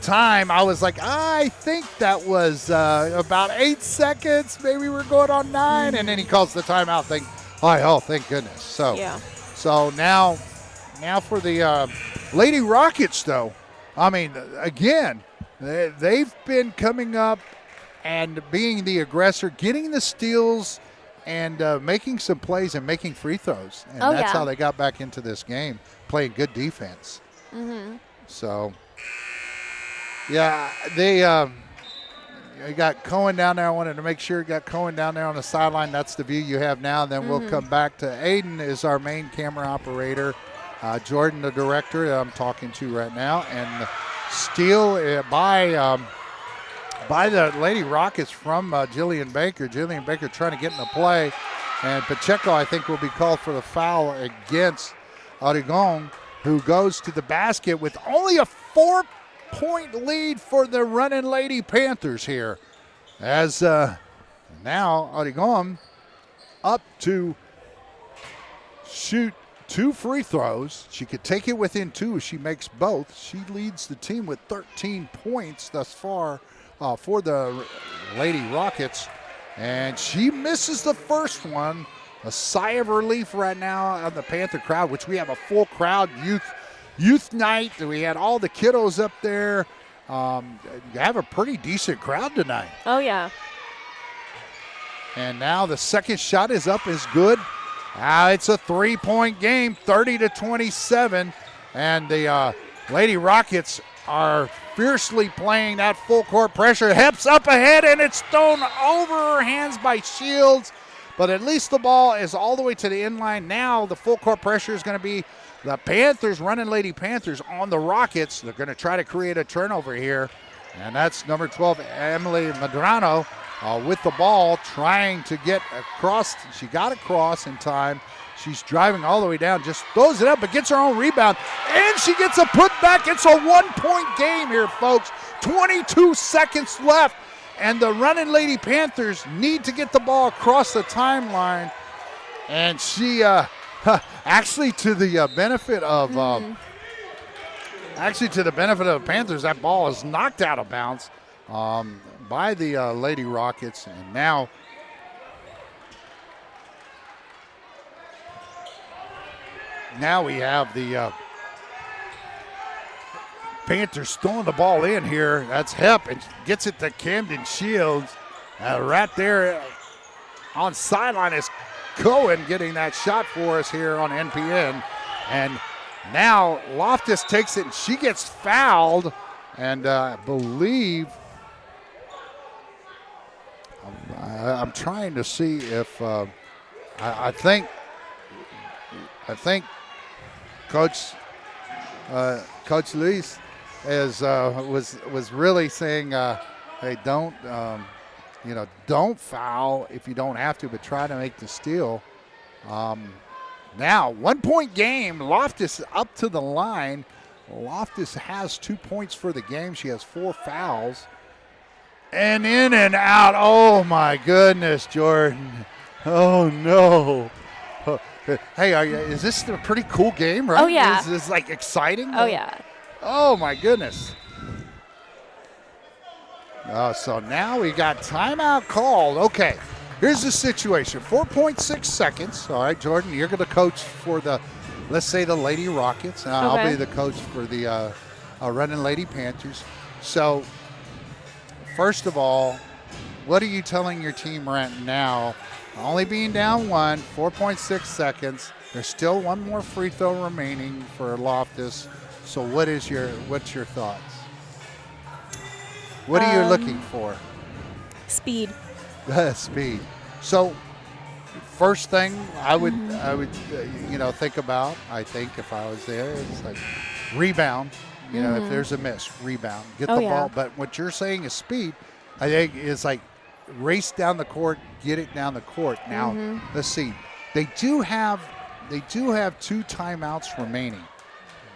time, I was like, I think that was about 8 seconds. Maybe we're going on 9. And then he calls the timeout. Thank goodness. So, Yeah. so now for the Lady Rockets, though. I mean, again, they've been coming up and being the aggressor, getting the steals, and making some plays and making free throws. And that's how they got back into this game, playing good defense. So, yeah, they got Cohen down there. I wanted to make sure you got Cohen down there on the sideline. That's the view you have now. And then we'll come back to Aiden is our main camera operator. Jordan, the director that I'm talking to right now. And steal by the Lady Rockets from Jillian Baker. Jillian Baker trying to get in the play. And Pacheco, I think, will be called for the foul against Aragon, who goes to the basket with only a 4-point lead for the running Lady Panthers here. As now Aragon up to shoot 2 free throws. She could take it within 2 if she makes both. She leads the team with 13 points thus far for the Lady Rockets. And she misses the first one. A sigh of relief right now on the Panther crowd, which we have a full crowd, youth night. We had all the kiddos up there. You have a pretty decent crowd tonight. Oh, yeah. And now the second shot is up, is good. It's a 3-point game, 30-27. And the Lady Rockets are fiercely playing that full court pressure. Heps up ahead, and it's thrown over her hands by Shields. But at least the ball is all the way to the inline. Now the full court pressure is going to be the Panthers, running Lady Panthers, on the Rockets. They're going to try to create a turnover here. And that's number 12, Emily Medrano, with the ball, trying to get across. She got across in time. She's driving all the way down, just throws it up, but gets her own rebound. And she gets a putback. It's a 1-point game here, folks. 22 seconds left. And the running Lady Panthers need to get the ball across the timeline. And she, actually to the benefit of, the Panthers, that ball is knocked out of bounds by the Lady Rockets. And now we have the Panthers throwing the ball in here. That's Hep, and gets it to Camden Shields. Right there on sideline is Cohen getting that shot for us here on NPN. And now Loftus takes it, and she gets fouled. And I believe, I'm trying to see if, I think Coach Luis was really saying, hey, don't foul if you don't have to, but try to make the steal. Now 1-point game. Loftus up to the line. Loftus has 2 points for the game. She has 4 fouls. And in and out. Oh my goodness, Jordan. Oh no. Hey, is this a pretty cool game, right? Oh, yeah. Is this like exciting? Oh, yeah. Oh, my goodness. So now we got timeout called. Okay, here's the situation. 4.6 seconds. All right, Jordan, you're going to coach for the, let's say, the Lady Rockets. And I'll be the coach for the running Lady Panthers. So, first of all, what are you telling your team right now? Only being down 1, 4.6 seconds. There's still 1 more free throw remaining for Loftus. So what's your thoughts? What are you looking for? Speed. Speed. So first thing I would think about, I think if I was there, it's like rebound. If there's a miss, rebound, get the ball. But what you're saying is speed. I think is like race down the court, get it down the court. Now, let's see. They do have 2 timeouts remaining.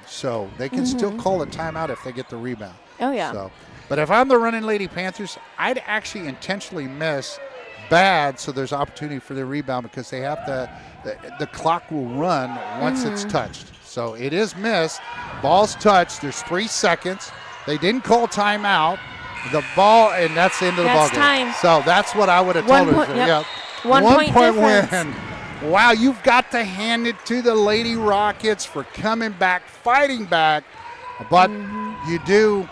So they can still call a timeout if they get the rebound. Oh, yeah. So, But if I'm the running Lady Panthers, I'd actually intentionally miss bad so there's opportunity for the rebound because they have to, the clock will run once it's touched. So it is missed. Ball's touched. There's 3 seconds. They didn't call timeout. The ball, and that's the end of the ball game. Time. So that's what I would have told her. Yep. Yeah. 1 point difference. win. Wow, you've got to hand it to the Lady Rockets for coming back, fighting back. But you do,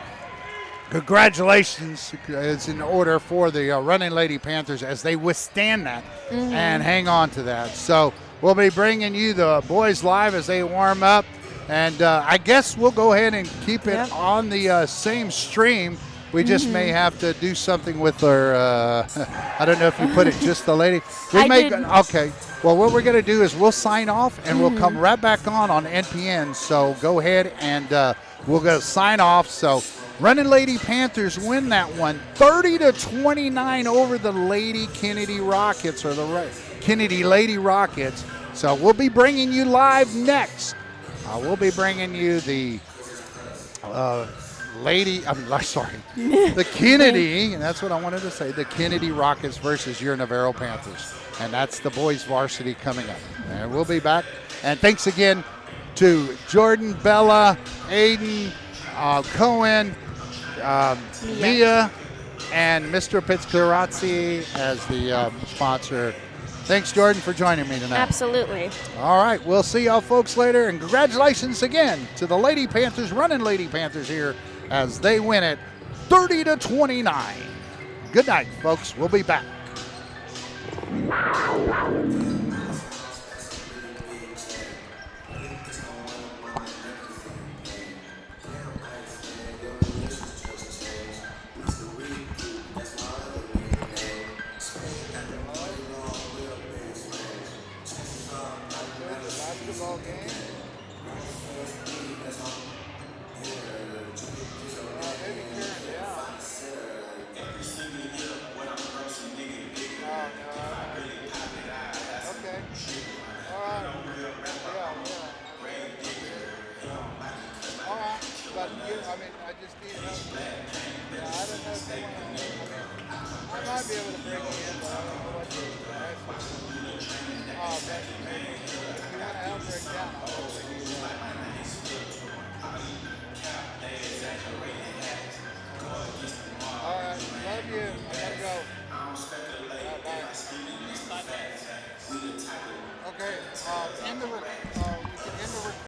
congratulations is in order for the running Lady Panthers as they withstand that and hang on to that. So we'll be bringing you the boys live as they warm up. And I guess we'll go ahead and keep it on the same stream. We just may have to do something with our, I don't know if you put it just the lady. Okay. Well, what we're going to do is we'll sign off and we'll come right back on NPN. So go ahead and we'll go sign off. So running Lady Panthers win that one 30-29 over the Lady Kennedy Rockets or the Kennedy Lady Rockets. So we'll be bringing you live next. We'll be bringing you the the Kennedy, and that's what I wanted to say, the Kennedy Rockets versus your Navarro Panthers. And that's the boys varsity coming up. And we'll be back. And thanks again to Jordan, Bella, Aiden, Cohen, Mia, and Mr. Pizzclarazzi as the sponsor. Thanks, Jordan, for joining me tonight. Absolutely. All right, we'll see y'all folks later. And congratulations again to the Lady Panthers, running Lady Panthers here as they win it 30-29. Good night, folks. We'll be back. Basketball game. Maybe Karen down. Okay. All right. All right. But I just need help. Yeah, I don't know if they want to. I might be able to bring you in, but I don't know what to do. But if you want to help break down, I'll bring you in. All right. Love you. I gotta go. Bye. Okay. End the recording.